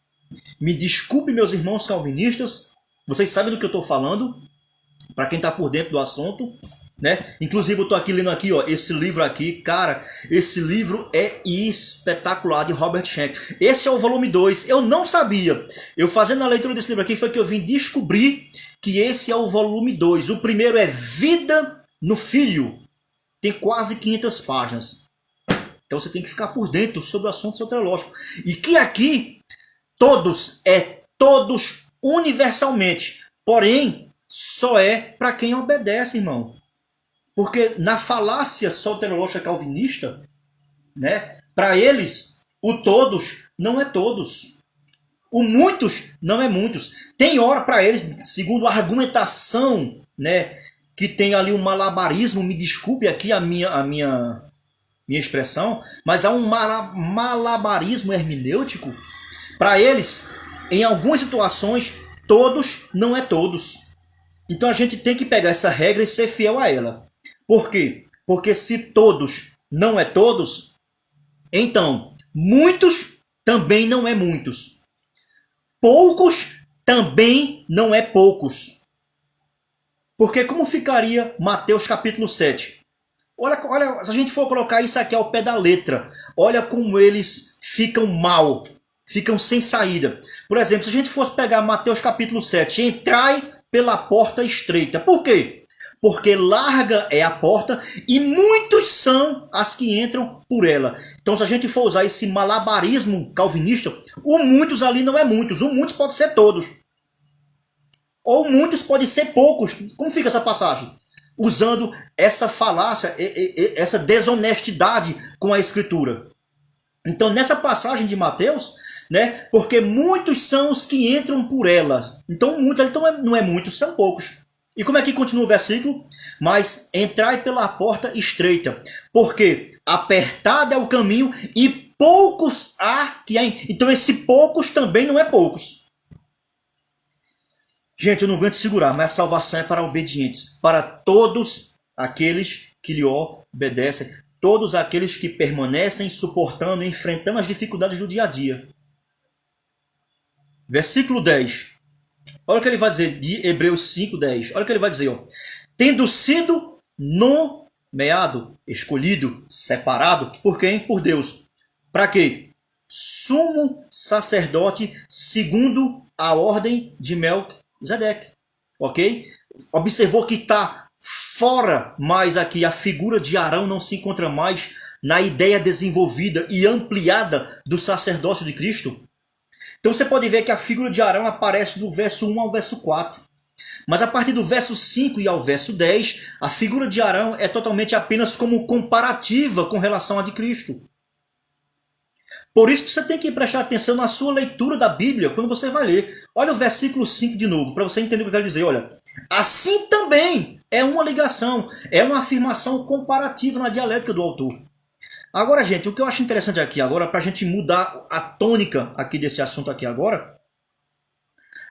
Speaker 1: Me desculpe, meus irmãos calvinistas, vocês sabem do que eu estou falando, para quem está por dentro do assunto, né? Inclusive eu estou aqui lendo aqui, ó, esse livro aqui, cara, esse livro é espetacular, de Robert Schenck. Esse é o volume 2, eu não sabia. Eu fazendo a leitura desse livro aqui foi que eu vim descobrir que esse é o volume 2. O primeiro é Vida no Filho, tem quase 500 páginas. Então você tem que ficar por dentro sobre o assunto soteriológico. E que aqui, todos, todos universalmente, porém, só é para quem obedece, irmão. Porque na falácia soteriológica calvinista, né, para eles, o todos não é todos. O muitos não é muitos. Tem hora para eles, segundo a argumentação, né, que tem ali um malabarismo, me desculpe aqui a minha expressão, mas há um malabarismo hermenêutico. Para eles, em algumas situações, todos não é todos. Então a gente tem que pegar essa regra e ser fiel a ela. Por quê? Porque se todos não é todos, então muitos também não é muitos. Poucos também não é poucos. Porque como ficaria Mateus capítulo 7? Olha, se a gente for colocar isso aqui ao pé da letra, olha como eles ficam mal, ficam sem saída. Por exemplo, se a gente fosse pegar Mateus capítulo 7, entrai pela porta estreita. Por quê? Porque larga é a porta e muitos são as que entram por ela. Então, se a gente for usar esse malabarismo calvinista, o muitos ali não é muitos, o muitos pode ser todos. Ou muitos pode ser poucos. Como fica essa passagem? Usando essa falácia, essa desonestidade com a Escritura. Então, nessa passagem de Mateus, né, porque muitos são os que entram por ela. Então, muitos então não é muitos, são poucos. E como é que continua o versículo? Mas entrai pela porta estreita, porque apertado é o caminho e poucos há que há. Então, esse poucos também não é poucos. Gente, eu não aguento segurar, mas a salvação é para obedientes, para todos aqueles que lhe obedecem. todos aqueles que permanecem suportando e enfrentando as dificuldades do dia a dia. Versículo 10. Olha o que ele vai dizer de Hebreus 5:10. Olha o que ele vai dizer. Ó. Tendo sido nomeado, escolhido, separado, por quem? Por Deus. Para quê? Sumo sacerdote segundo a ordem de Melquisedeque. Ok? Observou que está fora mais aqui. A figura de Arão não se encontra mais na ideia desenvolvida e ampliada do sacerdócio de Cristo. Então você pode ver que a figura de Arão aparece do verso 1 ao verso 4. Mas a partir do verso 5 e ao verso 10, a figura de Arão é totalmente apenas como comparativa com relação à de Cristo. Por isso que você tem que prestar atenção na sua leitura da Bíblia quando você vai ler. Olha o versículo 5 de novo, para você entender o que eu quero dizer. Olha, assim também é uma ligação, é uma afirmação comparativa na dialética do autor. Agora, gente, o que eu acho interessante aqui agora, para a gente mudar a tônica aqui desse assunto aqui agora,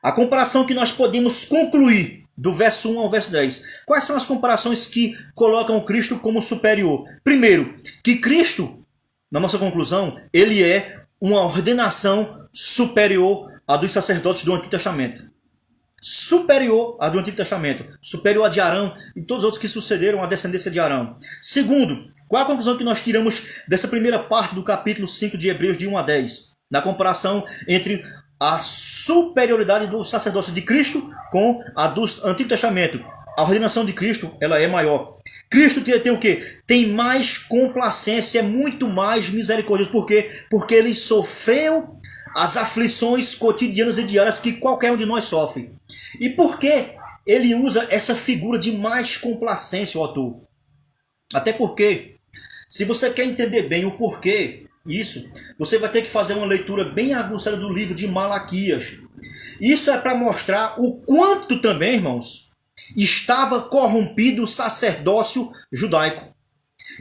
Speaker 1: a comparação que nós podemos concluir do verso 1 ao verso 10. Quais são as comparações que colocam Cristo como superior? Primeiro, que Cristo, na nossa conclusão, ele é uma ordenação superior à dos sacerdotes do Antigo Testamento. Superior à do Antigo Testamento. Superior a de Arão e todos os outros que sucederam à descendência de Arão. Segundo, qual a conclusão que nós tiramos dessa primeira parte do capítulo 5 de Hebreus, de 1 a 10? Na comparação entre a superioridade do sacerdócio de Cristo com a do Antigo Testamento. A ordenação de Cristo, ela é maior. Cristo tem o quê? Tem mais complacência, é muito mais misericordioso. Por quê? Porque ele sofreu as aflições cotidianas e diárias que qualquer um de nós sofre. E por que ele usa essa figura de mais complacência, o autor? Até porque, se você quer entender bem o porquê isso, você vai ter que fazer uma leitura bem aguçada do livro de Malaquias. Isso é para mostrar o quanto também, irmãos, estava corrompido o sacerdócio judaico.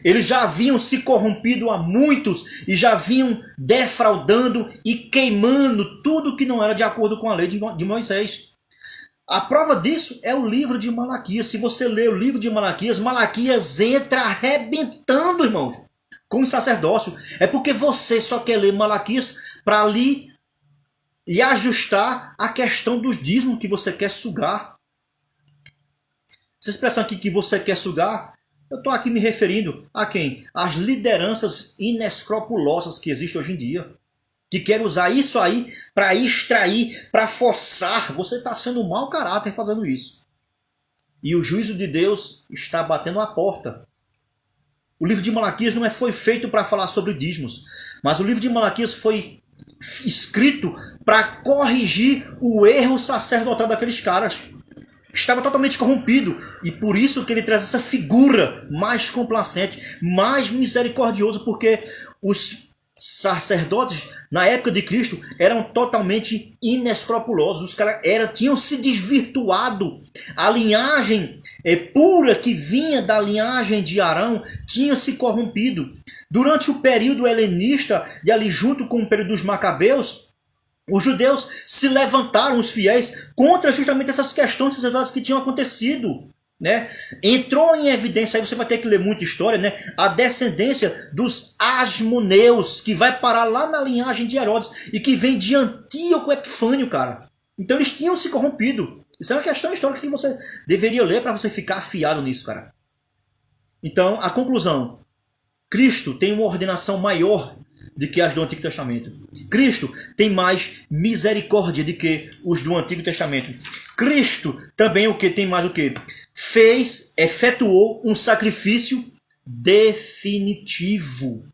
Speaker 1: Eles já haviam se corrompido a muitos e já vinham defraudando e queimando tudo que não era de acordo com a lei de Moisés. A prova disso é o livro de Malaquias. Se você ler o livro de Malaquias, Malaquias entra arrebentando, irmãos, com o sacerdócio. É porque você só quer ler Malaquias para ali e ajustar a questão dos dízimos que você quer sugar. Essa expressão aqui que você quer sugar, eu estou aqui me referindo a quem? As lideranças inescrupulosas que existem hoje em dia. Que querem usar isso aí para extrair, para forçar. Você está sendo um mau caráter fazendo isso. E o juízo de Deus está batendo a porta. O livro de Malaquias não foi feito para falar sobre dízimos. Mas o livro de Malaquias foi escrito para corrigir o erro sacerdotal daqueles caras. Estava totalmente corrompido, e por isso que ele traz essa figura mais complacente, mais misericordioso, porque os sacerdotes na época de Cristo eram totalmente inescrupulosos. Os caras tinham se desvirtuado. A linhagem pura que vinha da linhagem de Arão tinha se corrompido. Durante o período helenista e ali junto com o período dos Macabeus, os judeus se levantaram, os fiéis, contra justamente essas questões sacerdotais que tinham acontecido. Né? Entrou em evidência, aí você vai ter que ler muita história, né? A descendência dos Asmoneus, que vai parar lá na linhagem de Herodes e que vem de Antíoco Epifânio, cara. Então eles tinham se corrompido. Isso é uma questão histórica que você deveria ler para você ficar afiado nisso, cara. Então, a conclusão: Cristo tem uma ordenação maior do que as do Antigo Testamento. Cristo tem mais misericórdia do que os do Antigo Testamento. Cristo também o que tem mais o que? Efetuou um sacrifício definitivo.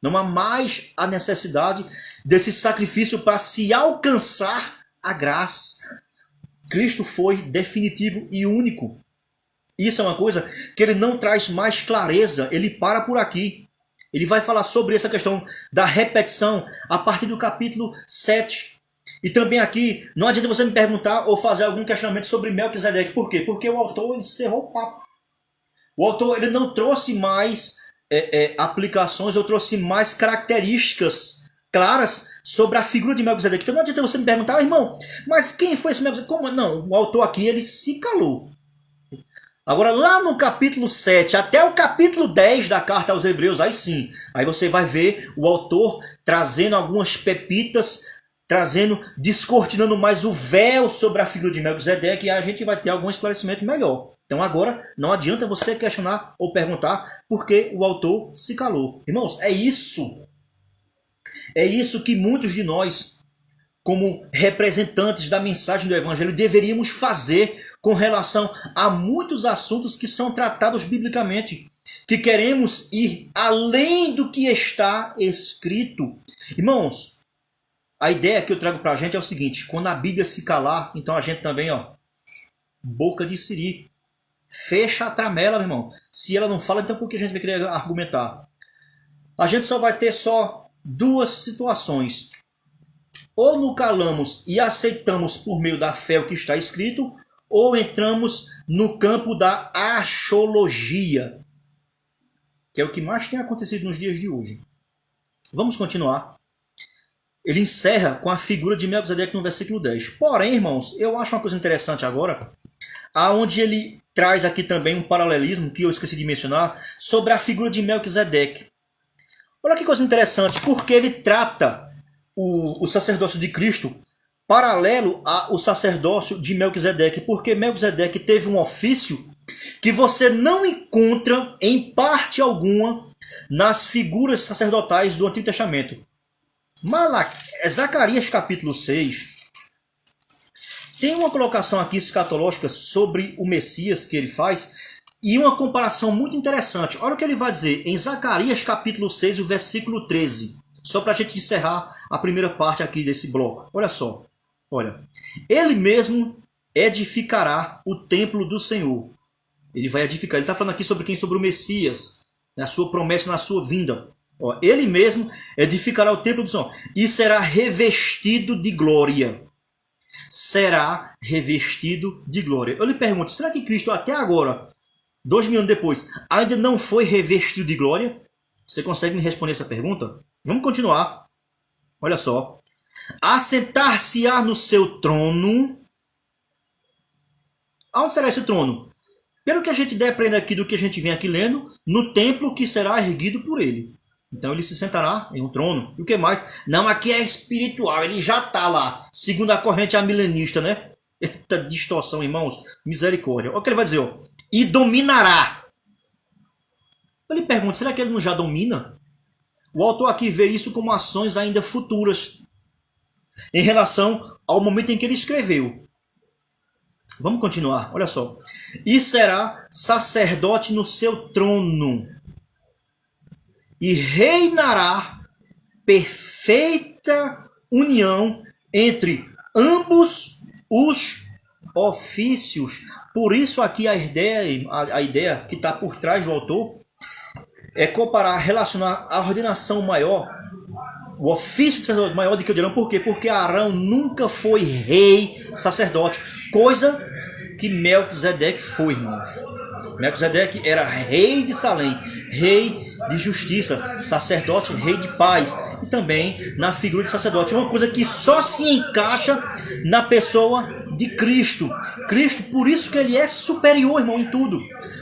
Speaker 1: Não há mais a necessidade desse sacrifício para se alcançar a graça. Cristo foi definitivo e único. Isso é uma coisa que ele não traz mais clareza, ele para por aqui. Ele vai falar sobre essa questão da repetição a partir do capítulo 7. E também aqui, não adianta você me perguntar ou fazer algum questionamento sobre Melquisedeque. Por quê? Porque o autor encerrou o papo. O autor ele não trouxe mais aplicações, ou trouxe mais características claras sobre a figura de Melquisedeque. Então não adianta você me perguntar, irmão, mas quem foi esse Melquisedeque? Como? Não, o autor aqui ele se calou. Agora lá no capítulo 7 até o capítulo 10 da carta aos Hebreus, aí sim, aí você vai ver o autor trazendo algumas pepitas, descortinando mais o véu sobre a figura de Melquisedeque, e a gente vai ter algum esclarecimento melhor. Então agora não adianta você questionar ou perguntar por que o autor se calou. Irmãos, é isso. É isso que muitos de nós, como representantes da mensagem do Evangelho, deveríamos fazer com relação a muitos assuntos que são tratados biblicamente, que queremos ir além do que está escrito. Irmãos, a ideia que eu trago para a gente é o seguinte: quando a Bíblia se calar, então a gente também, boca de siri, fecha a tramela, meu irmão. Se ela não fala, então por que a gente vai querer argumentar? A gente só vai ter duas situações. Ou nos calamos e aceitamos por meio da fé o que está escrito, ou entramos no campo da achologia, que é o que mais tem acontecido nos dias de hoje. Vamos continuar. Ele encerra com a figura de Melquisedeque no versículo 10. Porém, irmãos, eu acho uma coisa interessante agora, aonde ele traz aqui também um paralelismo que eu esqueci de mencionar sobre a figura de Melquisedeque. Olha que coisa interessante, porque ele trata o sacerdócio de Cristo paralelo ao sacerdócio de Melquisedeque, porque Melquisedeque teve um ofício que você não encontra em parte alguma nas figuras sacerdotais do Antigo Testamento. Zacarias capítulo 6 tem uma colocação aqui escatológica sobre o Messias que ele faz e uma comparação muito interessante. Olha o que ele vai dizer em Zacarias capítulo 6, o versículo 13. Só para a gente encerrar a primeira parte aqui desse bloco. Olha só. Olha. Ele mesmo edificará o templo do Senhor. Ele vai edificar. Ele está falando aqui sobre quem? Sobre o Messias. Na sua promessa, na sua vinda. Ele mesmo edificará o templo do Senhor. E será revestido de glória. Será revestido de glória. Eu lhe pergunto, será que Cristo até agora, 2000 anos depois, ainda não foi revestido de glória? Você consegue me responder essa pergunta? Vamos continuar. Olha só. Assentar-se-á no seu trono. Aonde será esse trono? Pelo que a gente aprende aqui do que a gente vem aqui lendo, no templo que será erguido por ele. Então ele se sentará em um trono. E o que mais? Não, aqui é espiritual, ele já está lá. Segundo a corrente amilenista, né? Eita distorção, irmãos. Misericórdia. Olha o que ele vai dizer, e dominará. Eu lhe pergunto, será que ele não já domina? O autor aqui vê isso como ações ainda futuras em relação ao momento em que ele escreveu. Vamos continuar, olha só. E será sacerdote no seu trono e reinará perfeita união entre ambos os ofícios. Por isso aqui a ideia que está por trás do autor é comparar, relacionar a ordenação maior, o ofício de sacerdote maior do que o de Arão. Por quê? Porque Arão nunca foi rei sacerdote, coisa que Melquisedeque foi, irmãos. Melquisedeque era rei de Salém, rei de justiça, sacerdote, rei de paz, e também na figura de sacerdote. Uma coisa que só se encaixa na pessoa de Cristo. Cristo, por isso que ele é superior, irmão, em tudo.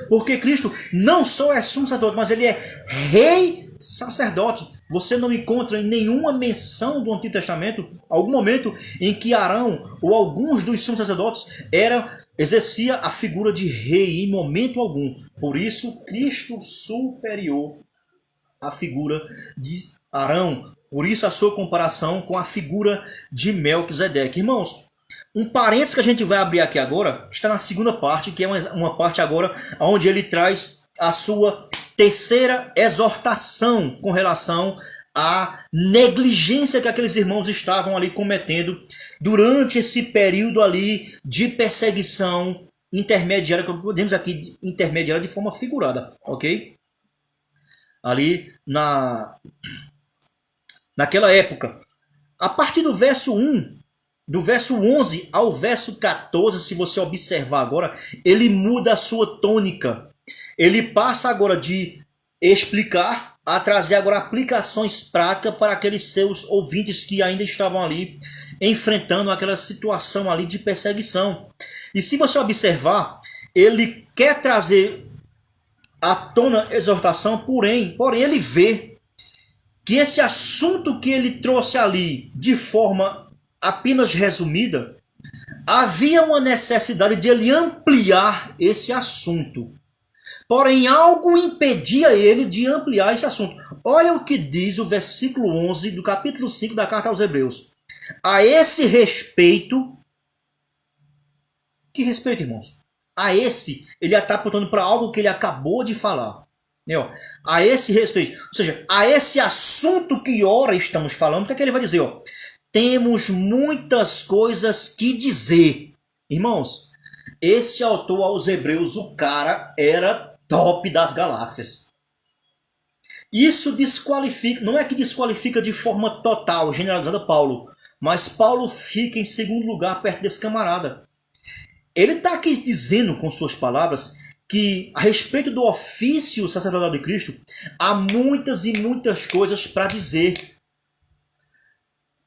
Speaker 1: Porque Cristo não só é sumo sacerdote, mas ele é rei sacerdote. Você não encontra em nenhuma menção do Antigo Testamento algum momento em que Arão ou alguns dos sumos sacerdotes exercia a figura de rei em momento algum. Por isso, Cristo superior à figura de Arão. Por isso, a sua comparação com a figura de Melquisedeque. Irmãos, um parênteses que a gente vai abrir aqui agora está na segunda parte, que é uma parte agora onde ele traz a sua terceira exortação com relação à negligência que aqueles irmãos estavam ali cometendo durante esse período ali de perseguição intermediária, que podemos aqui intermediária de forma figurada, ok? Ali naquela época. A partir do verso 1, do verso 11 ao verso 14, se você observar agora, ele muda a sua tônica. Ele passa agora de explicar a trazer agora aplicações práticas para aqueles seus ouvintes que ainda estavam ali enfrentando aquela situação ali de perseguição. E se você observar, ele quer trazer à tona exortação, porém ele vê que esse assunto que ele trouxe ali de forma apenas resumida, havia uma necessidade de ele ampliar esse assunto. Porém, algo impedia ele de ampliar esse assunto. Olha o que diz o versículo 11 do capítulo 5 da carta aos Hebreus. A esse respeito... Que respeito, irmãos? A esse, ele está apontando para algo que ele acabou de falar. A esse respeito, ou seja, a esse assunto que ora estamos falando, o que é que ele vai dizer? Temos muitas coisas que dizer. Irmãos, esse autor aos Hebreus, o cara era top das galáxias. Isso desqualifica, não é que desqualifica de forma total, generalizada Paulo, mas Paulo fica em segundo lugar perto desse camarada. Ele está aqui dizendo com suas palavras que a respeito do ofício sacerdotal de Cristo, há muitas e muitas coisas para dizer.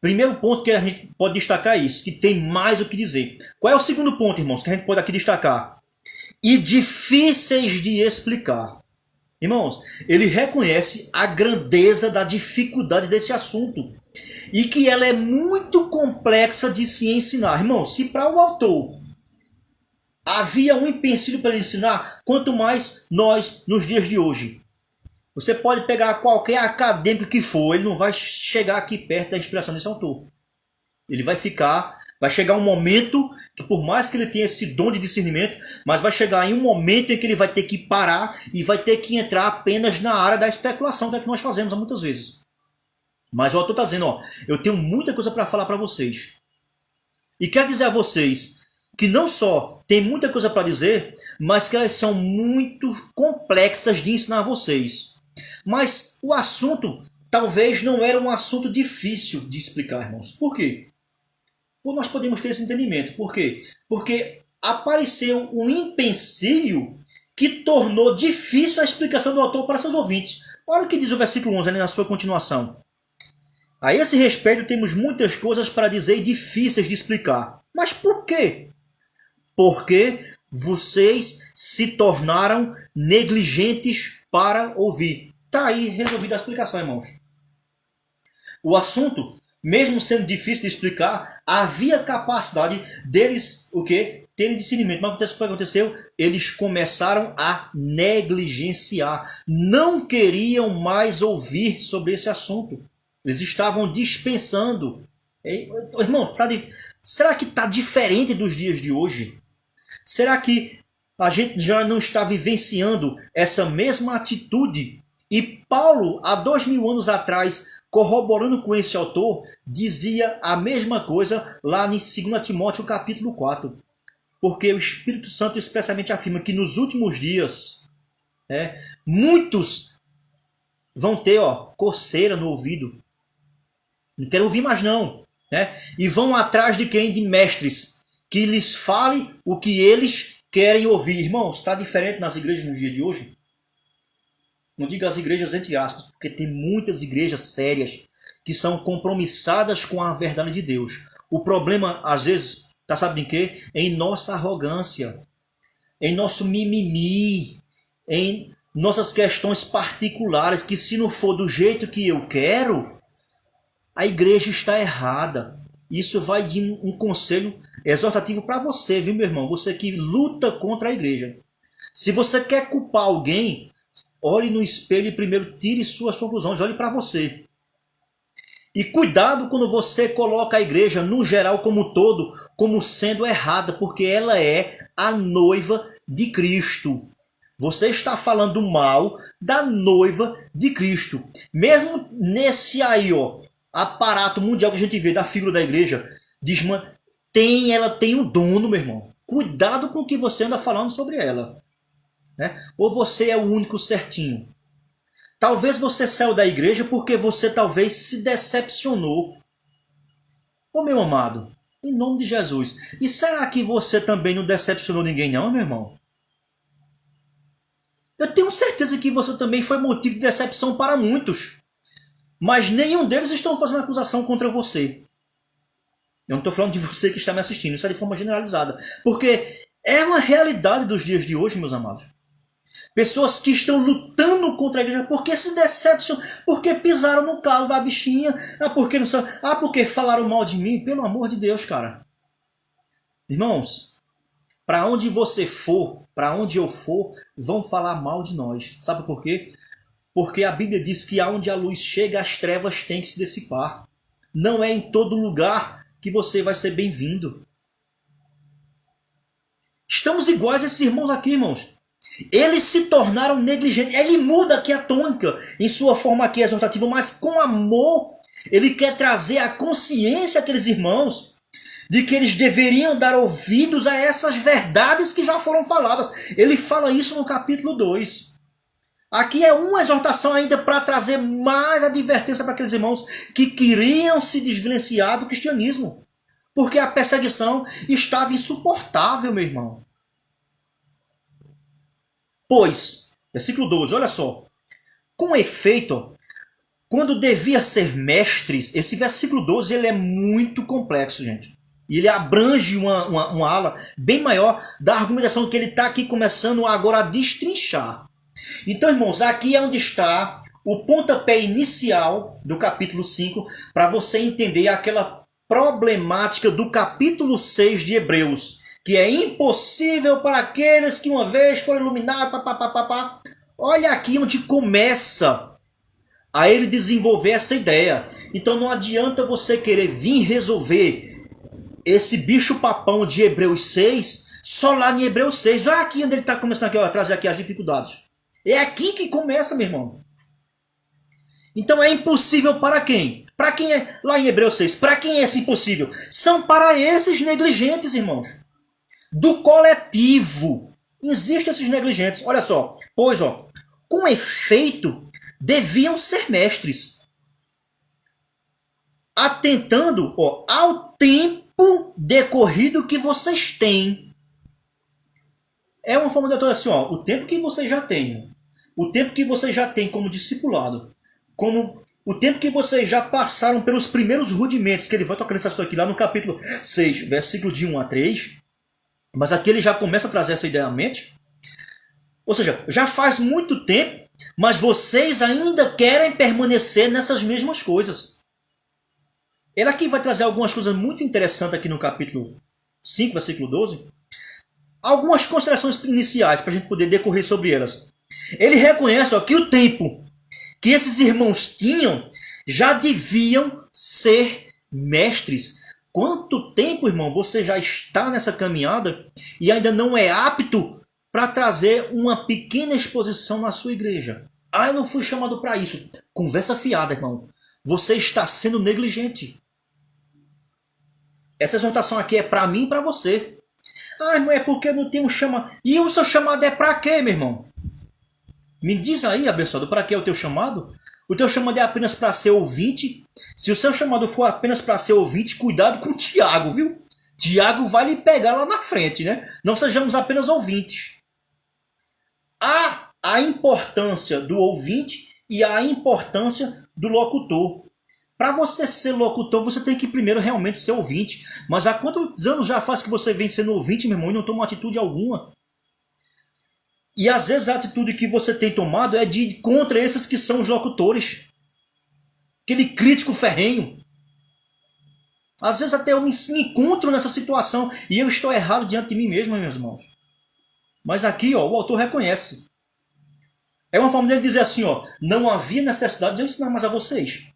Speaker 1: Primeiro ponto que a gente pode destacar é isso, que tem mais o que dizer. Qual é o segundo ponto, irmãos, que a gente pode aqui destacar? E difíceis de explicar. Irmãos, ele reconhece a grandeza da dificuldade desse assunto e que ela é muito complexa de se ensinar. Irmãos, se para o autor havia um empecilho para ele ensinar, quanto mais nós nos dias de hoje. Você pode pegar qualquer acadêmico que for, ele não vai chegar aqui perto da inspiração desse autor. Ele vai chegar um momento que, por mais que ele tenha esse dom de discernimento, mas vai chegar em um momento em que ele vai ter que parar e vai ter que entrar apenas na área da especulação, que é o que nós fazemos muitas vezes. Mas o autor está dizendo, eu tenho muita coisa para falar para vocês. E quero dizer a vocês que não só tem muita coisa para dizer, mas que elas são muito complexas de ensinar a vocês. Mas o assunto talvez não era um assunto difícil de explicar, irmãos. Por quê? Ou nós podemos ter esse entendimento. Por quê? Porque apareceu um empecilho que tornou difícil a explicação do autor para seus ouvintes. Olha o que diz o versículo 11 ali na sua continuação. A esse respeito temos muitas coisas para dizer e difíceis de explicar. Mas por quê? Porque vocês se tornaram negligentes para ouvir. Está aí resolvida a explicação, irmãos. O assunto, mesmo sendo difícil de explicar, havia capacidade deles, terem discernimento. Mas o que aconteceu? Eles começaram a negligenciar. Não queriam mais ouvir sobre esse assunto. Eles estavam dispensando. Irmão, será que está diferente dos dias de hoje? Será que a gente já não está vivenciando essa mesma atitude? E Paulo, há 2000 anos atrás, corroborando com esse autor, dizia a mesma coisa lá em 2 Timóteo capítulo 4. Porque o Espírito Santo expressamente afirma que nos últimos dias, muitos vão ter coceira no ouvido. Não quero ouvir mais não. E vão atrás de quem? De mestres. Que lhes fale o que eles querem ouvir. Irmãos, está diferente nas igrejas nos dias de hoje? Não digo as igrejas entre aspas, porque tem muitas igrejas sérias que são compromissadas com a verdade de Deus. O problema, às vezes, sabe em quê? Em nossa arrogância, em nosso mimimi, em nossas questões particulares, que se não for do jeito que eu quero, a igreja está errada. Isso vai de um conselho exortativo para você, viu, meu irmão? Você que luta contra a igreja. Se você quer culpar alguém, olhe no espelho e primeiro tire suas conclusões, olhe para você. E cuidado quando você coloca a igreja, no geral, como um todo, como sendo errada, porque ela é a noiva de Cristo. Você está falando mal da noiva de Cristo. Mesmo nesse aí, aparato mundial que a gente vê da figura da igreja, diz, ela tem um dono, meu irmão. Cuidado com o que você anda falando sobre ela. Ou você é o único certinho. Talvez você saiu da igreja porque você talvez se decepcionou. Meu amado, em nome de Jesus. E será que você também não decepcionou ninguém não, meu irmão? Eu tenho certeza que você também foi motivo de decepção para muitos. Mas nenhum deles estão fazendo acusação contra você. Eu não estou falando de você que está me assistindo, isso é de forma generalizada. Porque É uma realidade dos dias de hoje, meus amados. Pessoas que estão lutando contra a igreja porque se decepcionam, porque pisaram no calo da bichinha, porque falaram mal de mim. Pelo amor de Deus, cara. Irmãos, para onde você for, para onde eu for, vão falar mal de nós. Sabe por quê? Porque a Bíblia diz que aonde a luz chega, as trevas têm que se dissipar. Não é em todo lugar que você vai ser bem-vindo. Estamos iguais a esses irmãos aqui, irmãos. Eles se tornaram negligentes. Ele muda aqui a tônica em sua forma aqui exortativa, mas com amor ele quer trazer a consciência àqueles irmãos de que eles deveriam dar ouvidos a essas verdades que já foram faladas. Ele fala isso no capítulo 2. Aqui é uma exortação ainda para trazer mais advertência para aqueles irmãos que queriam se desvencilhar do cristianismo. Porque a perseguição estava insuportável, meu irmão. Pois, versículo 12, olha só. Com efeito, quando devia ser mestres, esse versículo 12 ele é muito complexo, gente. E ele abrange uma ala bem maior da argumentação que ele está aqui começando agora a destrinchar. Então, irmãos, aqui é onde está o pontapé inicial do capítulo 5 para você entender aquela problemática do capítulo 6 de Hebreus, que é impossível para aqueles que uma vez foram iluminados. Olha aqui onde começa a ele desenvolver essa ideia. Então não adianta você querer vir resolver esse bicho papão de Hebreus 6 só lá em Hebreus 6. Olha aqui onde ele está começando aqui, ó, a trazer aqui as dificuldades. É aqui que começa, meu irmão. Então é impossível para quem? Para quem é lá em Hebreus 6? Para quem é esse impossível? São para esses negligentes, irmãos. Do coletivo. Existem esses negligentes. Olha só. Pois, ó, com efeito, deviam ser mestres. Atentando, ó, ao tempo decorrido que vocês têm. É uma forma de atuar assim, ó, o tempo que vocês já têm. O tempo que vocês já têm como discipulado. Como o tempo que vocês já passaram pelos primeiros rudimentos, que ele vai tocar nessa história aqui lá no capítulo 6, versículo de 1 a 3. Mas aqui ele já começa a trazer essa ideia à mente. Ou seja, já faz muito tempo, mas vocês ainda querem permanecer nessas mesmas coisas. Ele aqui vai trazer algumas coisas muito interessantes aqui no capítulo 5, versículo 12. Algumas considerações iniciais para a gente poder decorrer sobre elas. Ele reconhece, ó, que o tempo que esses irmãos tinham já deviam ser mestres. Quanto tempo, irmão, você já está nessa caminhada e ainda não é apto para trazer uma pequena exposição na sua igreja? Ah, eu não fui chamado para isso. Conversa fiada, irmão. Você está sendo negligente. Essa exortação aqui é para mim e para você. Ah, não é porque eu não tenho chamado. E o seu chamado é para quê, meu irmão? Me diz aí, abençoado, para que é o teu chamado? O teu chamado é apenas para ser ouvinte? Se o seu chamado for apenas para ser ouvinte, cuidado com o Tiago, viu? Tiago vai lhe pegar lá na frente, né? Não sejamos apenas ouvintes. Há a importância do ouvinte e a importância do locutor. Para você ser locutor, você tem que primeiro realmente ser ouvinte. Mas há quantos anos já faz que você vem sendo ouvinte, meu irmão, e não toma atitude alguma? E às vezes a atitude que você tem tomado é de contra esses que são os locutores. Aquele crítico ferrenho. Às vezes até eu me encontro nessa situação e eu estou errado diante de mim mesmo, meus irmãos. Mas aqui, ó, o autor reconhece. É uma forma dele dizer assim, ó, não havia necessidade de eu ensinar mais a vocês.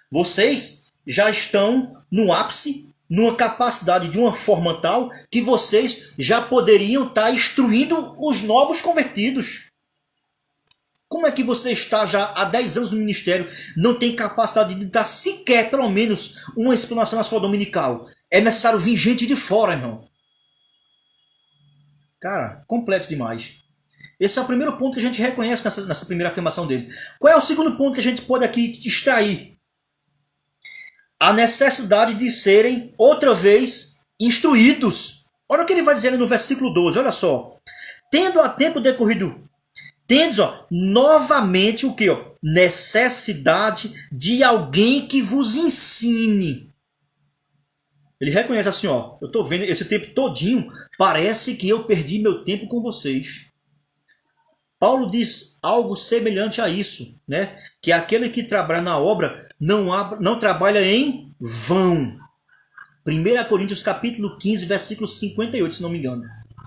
Speaker 1: Vocês já estão no ápice, numa capacidade de uma forma tal que vocês já poderiam estar instruindo os novos convertidos. Como é que você está já há 10 anos no ministério, não tem capacidade de dar sequer, pelo menos, uma explanação na escola dominical? É necessário vir gente de fora, irmão. Cara, complexo demais. Esse é o primeiro ponto que a gente reconhece nessa primeira afirmação dele. Qual é o segundo ponto que a gente pode aqui extrair? A necessidade de serem, outra vez, instruídos. Olha o que ele vai dizer no versículo 12, olha só. Tendo a tempo decorrido, tendes, ó, novamente o que? Necessidade de alguém que vos ensine. Ele reconhece assim, ó, eu estou vendo esse tempo todinho, parece que eu perdi meu tempo com vocês. Paulo diz algo semelhante a isso, né? Que aquele que trabalha na obra não trabalha em vão. 1 Coríntios capítulo 15, versículo 58, se não me engano.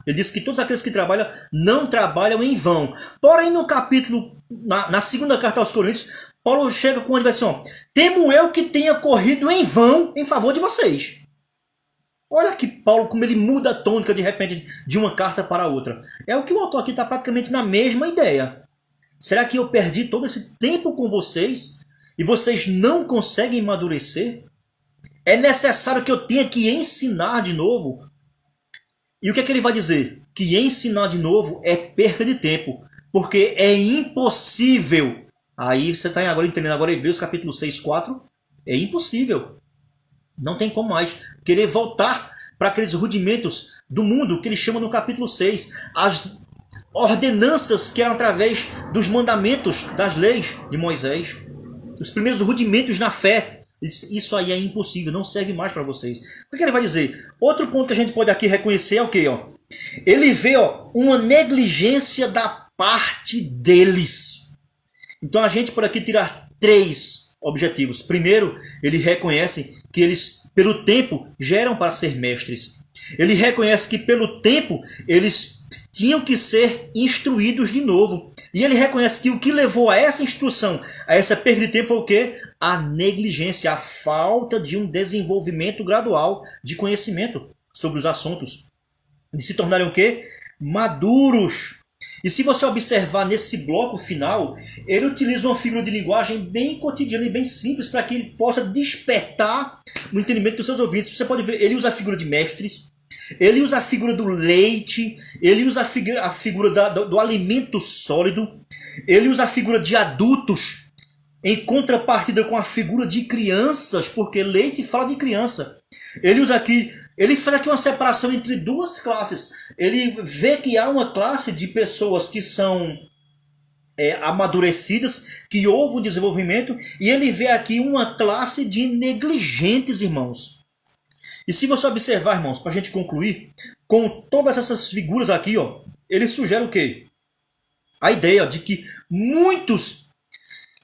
Speaker 1: Ele diz que todos aqueles que trabalham não trabalham em vão. Porém, no capítulo, na segunda carta aos Coríntios, Paulo chega com uma direção: temo eu que tenha corrido em vão em favor de vocês. Olha que Paulo, como ele muda a tônica de repente de uma carta para outra. É o que o autor aqui está praticamente na mesma ideia. Será que eu perdi todo esse tempo com vocês e vocês não conseguem amadurecer? É necessário que eu tenha que ensinar de novo? E o que é que ele vai dizer? Que ensinar de novo é perda de tempo, porque é impossível. Aí você está agora entendendo agora Hebreus capítulo 6, 4. É impossível. Não tem como mais querer voltar para aqueles rudimentos do mundo que ele chama no capítulo 6. As ordenanças que eram através dos mandamentos, das leis de Moisés. Os primeiros rudimentos na fé. Isso aí é impossível, não serve mais para vocês. O que ele vai dizer? Outro ponto que a gente pode aqui reconhecer é o quê? Ó? Ele vê uma negligência da parte deles. Então a gente pode aqui tirar 3 objetivos. Primeiro, ele reconhece que eles, pelo tempo, já eram para ser mestres. Ele reconhece que pelo tempo, eles tinham que ser instruídos de novo. E ele reconhece que o que levou a essa instrução, a essa perda de tempo, foi o quê? A negligência, a falta de um desenvolvimento gradual de conhecimento sobre os assuntos. De se tornarem o quê? Maduros. E se você observar nesse bloco final, ele utiliza uma figura de linguagem bem cotidiana e bem simples para que ele possa despertar o entendimento dos seus ouvintes. Você pode ver, ele usa a figura de mestres, ele usa a figura do leite, ele usa a figura do alimento sólido, ele usa a figura de adultos, em contrapartida com a figura de crianças, porque leite fala de criança. Ele faz aqui uma separação entre 2 classes. Ele vê que há uma classe de pessoas que são amadurecidas, que houve um desenvolvimento, e ele vê aqui uma classe de negligentes, irmãos. E se você observar, irmãos, para a gente concluir, com todas essas figuras aqui, ele sugere o quê? A ideia de que muitos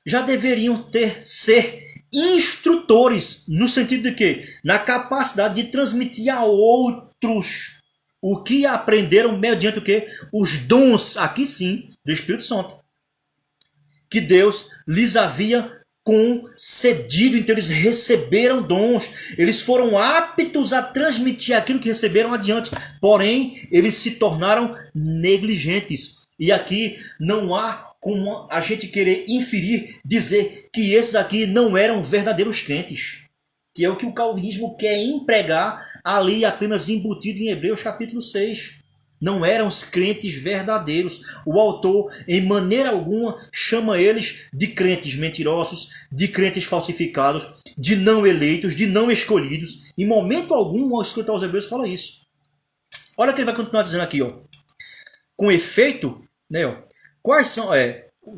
Speaker 1: já deveriam ser instrutores, no sentido de que? Na capacidade de transmitir a outros o que aprenderam mediante o quê? Os dons, aqui sim, do Espírito Santo, que Deus lhes havia concedido. Então eles receberam dons, eles foram aptos a transmitir aquilo que receberam adiante, porém eles se tornaram negligentes. E aqui não há como a gente querer inferir, dizer que esses aqui não eram verdadeiros crentes, que é o que o calvinismo quer empregar ali apenas embutido em Hebreus capítulo 6. Não eram os crentes verdadeiros. O autor, em maneira alguma, chama eles de crentes mentirosos, de crentes falsificados, de não eleitos, de não escolhidos. Em momento algum, ao escritor aos Hebreus fala isso. Olha o que ele vai continuar dizendo aqui. Com efeito, né, quais são...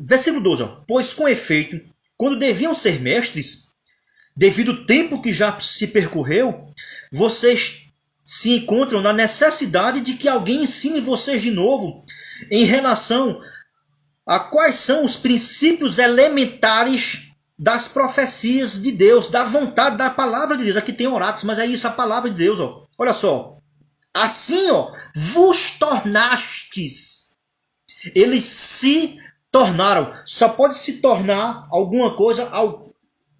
Speaker 1: versículo 12. Pois com efeito, quando deviam ser mestres, devido ao tempo que já se percorreu, vocês se encontram na necessidade de que alguém ensine vocês de novo em relação a quais são os princípios elementares das profecias de Deus, da vontade, da palavra de Deus. Aqui tem oráculos, mas é isso, a palavra de Deus. Olha só. Assim, vos tornastes. Eles se tornaram. Só pode se tornar alguma coisa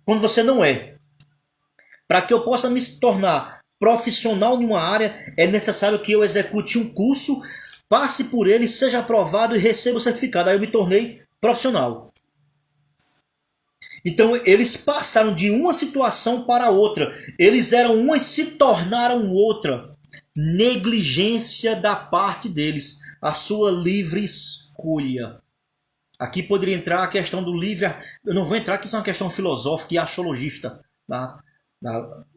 Speaker 1: quando você não é. Para que eu possa me tornar profissional em uma área, é necessário que eu execute um curso, passe por ele, seja aprovado e receba o certificado. Aí eu me tornei profissional. Então eles passaram de uma situação para outra. Eles eram uma e se tornaram outra. Negligência da parte deles. A sua livre escolha. Aqui poderia entrar a questão do livre... Eu não vou entrar, que isso é uma questão filosófica e axiologista, tá?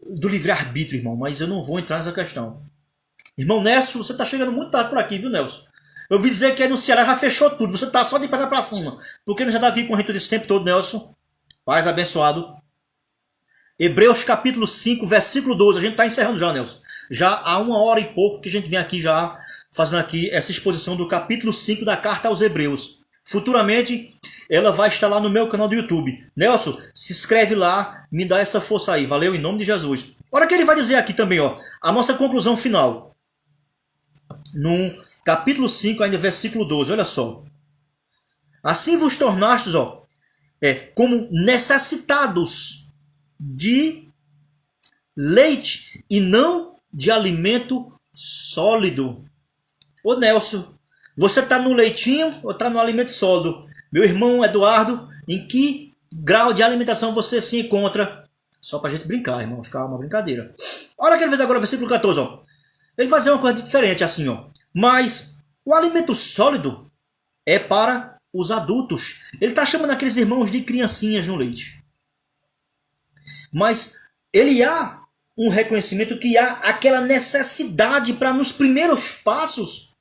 Speaker 1: Do livre-arbítrio, irmão, mas eu não vou entrar nessa questão. Irmão Nelson, você tá chegando muito tarde por aqui, viu, Nelson? Eu ouvi dizer que aí no Ceará já fechou tudo, você tá só de perna pra cima. Por que não já tá aqui com a gente esse tempo todo, Nelson? Paz abençoado. Hebreus capítulo 5, versículo 12. A gente está encerrando já, Nelson. Já há 1 hora e pouco que a gente vem aqui já fazendo aqui essa exposição do capítulo 5 da carta aos Hebreus. Futuramente ela vai estar lá no meu canal do YouTube. Nelson, se inscreve lá, me dá essa força aí. Valeu, em nome de Jesus. Olha o que ele vai dizer aqui também, ó. A nossa conclusão final. No capítulo 5, ainda versículo 12. Olha só. Assim vos tornastes, ó, como necessitados de leite e não de alimento sólido. Ô Nelson, você está no leitinho ou está no alimento sólido? Meu irmão Eduardo, em que grau de alimentação você se encontra? Só para a gente brincar, irmãos, calma, brincadeira. Olha o que ele fez agora, versículo 14, ó. Ele vai fazer uma coisa diferente assim, ó. Mas o alimento sólido é para os adultos. Ele está chamando aqueles irmãos de criancinhas no leite. Mas ele há um reconhecimento que há aquela necessidade para nos primeiros passos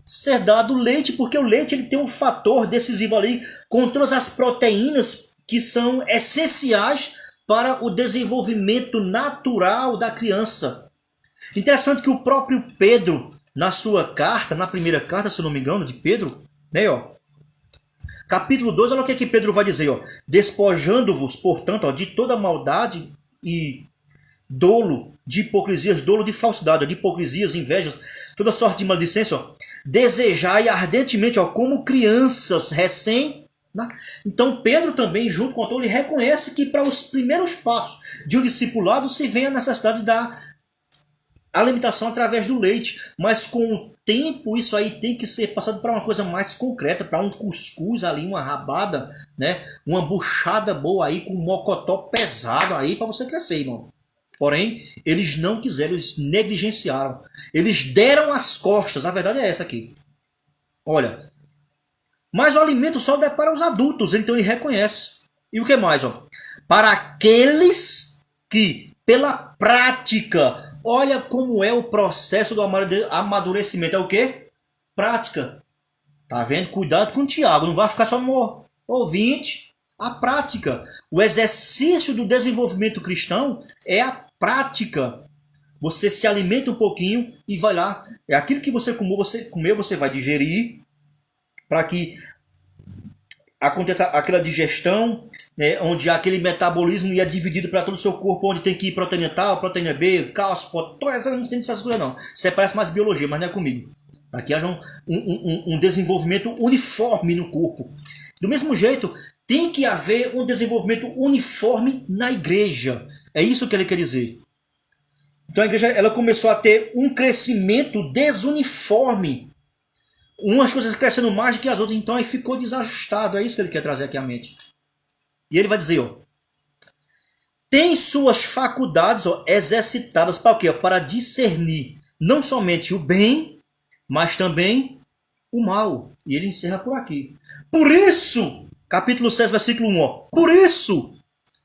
Speaker 1: ser dado leite, porque o leite ele tem um fator decisivo ali com todas as proteínas que são essenciais para o desenvolvimento natural da criança. Interessante que o próprio Pedro, na sua carta, na primeira carta, se eu não me engano, de Pedro, né, ó, capítulo 2, olha o que Pedro vai dizer, ó. Despojando-vos, portanto, ó, de toda maldade e dolo de hipocrisias, dolo de falsidade, ó, de hipocrisias, invejas, toda sorte de maledicência, ó. Desejai ardentemente, ó, como crianças recém. Né? Então Pedro também, junto com o autor, ele reconhece que para os primeiros passos de um discipulado se vem a necessidade da alimentação através do leite, mas com o tempo isso aí tem que ser passado para uma coisa mais concreta, para um cuscuz ali, uma rabada, né? Uma buchada boa aí com um mocotó pesado aí para você crescer, irmão. Porém, eles não quiseram, eles negligenciaram, eles deram as costas, a verdade é essa aqui. Olha, mas o alimento só é para os adultos, então ele reconhece. E o que mais, ó? Para aqueles que pela prática. Olha como é o processo do amadurecimento. É o quê? Prática. Tá vendo? Cuidado com o Tiago. Não vai ficar só no ouvinte. A prática. O exercício do desenvolvimento cristão é a prática. Você se alimenta um pouquinho e vai lá. É aquilo que você comeu, você vai digerir para que aconteça aquela digestão, né, onde aquele metabolismo é dividido para todo o seu corpo, onde tem que ir proteína tal, proteína B, cálcio, potássio, não tem essas coisas não. Isso parece mais biologia, mas não é comigo. Para que haja um desenvolvimento uniforme no corpo. Do mesmo jeito, tem que haver um desenvolvimento uniforme na igreja. É isso que ele quer dizer. Então a igreja ela começou a ter um crescimento desuniforme. Umas coisas crescendo mais do que as outras, então aí ficou desajustado. É isso que ele quer trazer aqui à mente. E ele vai dizer, ó, tem suas faculdades, ó, exercitadas para o quê? Para discernir não somente o bem, mas também o mal. E ele encerra por aqui. Por isso, capítulo 6, versículo 1, ó, por isso,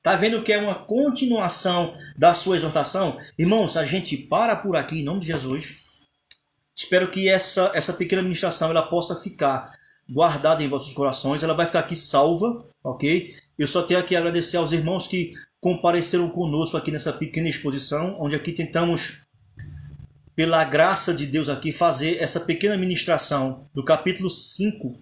Speaker 1: tá vendo que é uma continuação da sua exortação? Irmãos, a gente para por aqui em nome de Jesus. Espero que essa pequena ministração ela possa ficar guardada em vossos corações. Ela vai ficar aqui salva, ok? Eu só tenho aqui a agradecer aos irmãos que compareceram conosco aqui nessa pequena exposição, onde aqui tentamos, pela graça de Deus aqui, fazer essa pequena ministração do capítulo 5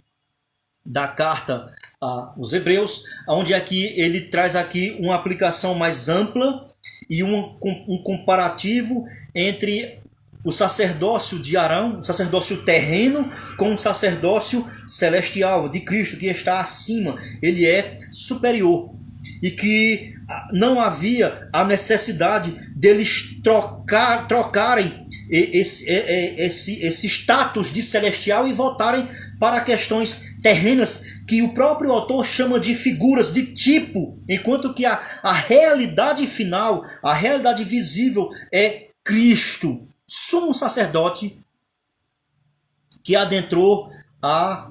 Speaker 1: da carta aos Hebreus, onde aqui ele traz aqui uma aplicação mais ampla e um comparativo entre o sacerdócio de Arão, o sacerdócio terreno, com o sacerdócio celestial de Cristo, que está acima, ele é superior. E que não havia a necessidade deles trocarem esse status de celestial e voltarem para questões terrenas, que o próprio autor chama de figuras de tipo, enquanto que a realidade final, a realidade visível é Cristo. Sumo sacerdote que adentrou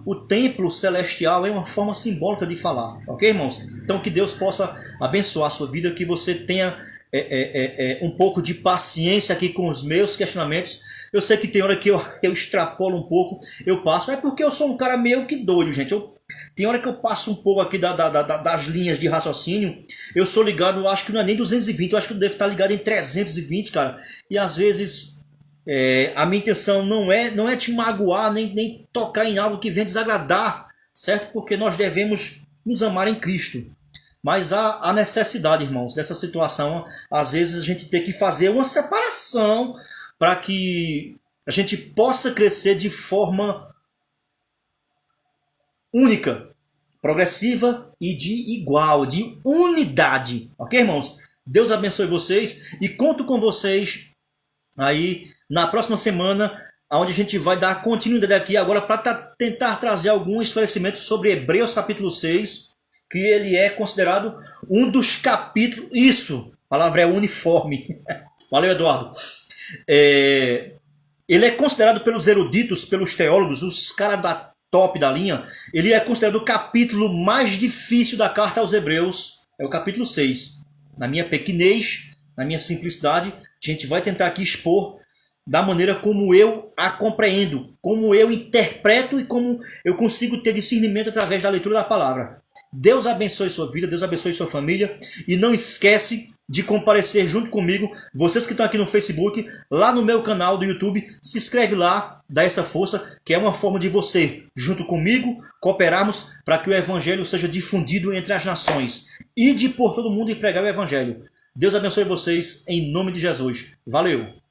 Speaker 1: o templo celestial, é uma forma simbólica de falar, ok, irmãos? Então que Deus possa abençoar a sua vida, que você tenha um pouco de paciência aqui com os meus questionamentos. Eu sei que tem hora que eu extrapolo um pouco, eu passo, é porque eu sou um cara meio que doido, gente. Tem hora que eu passo um pouco aqui das linhas de raciocínio, eu sou ligado, eu acho que não é nem 220, eu acho que eu devo estar ligado em 320, cara. E às vezes a minha intenção não é te magoar, nem tocar em algo que venha desagradar, certo? Porque nós devemos nos amar em Cristo. Mas há necessidade, irmãos, dessa situação. Às vezes a gente tem que fazer uma separação para que a gente possa crescer de forma única, progressiva e de igual, de unidade. Ok, irmãos? Deus abençoe vocês e conto com vocês aí na próxima semana, onde a gente vai dar continuidade aqui agora para tentar trazer algum esclarecimento sobre Hebreus capítulo 6, que ele é considerado um dos capítulos... Isso, a palavra é uniforme. Valeu, Eduardo. Ele é considerado pelos eruditos, pelos teólogos, os caras da top da linha, ele é considerado o capítulo mais difícil da carta aos Hebreus, é o capítulo 6. Na minha pequenez, na minha simplicidade, a gente vai tentar aqui expor da maneira como eu a compreendo, como eu interpreto e como eu consigo ter discernimento através da leitura da palavra. Deus abençoe sua vida, Deus abençoe sua família e não esquece de comparecer junto comigo, vocês que estão aqui no Facebook, lá no meu canal do YouTube, se inscreve lá, dá essa força, que é uma forma de você, junto comigo, cooperarmos para que o Evangelho seja difundido entre as nações. Ide por todo mundo e pregar o Evangelho. Deus abençoe vocês, em nome de Jesus. Valeu!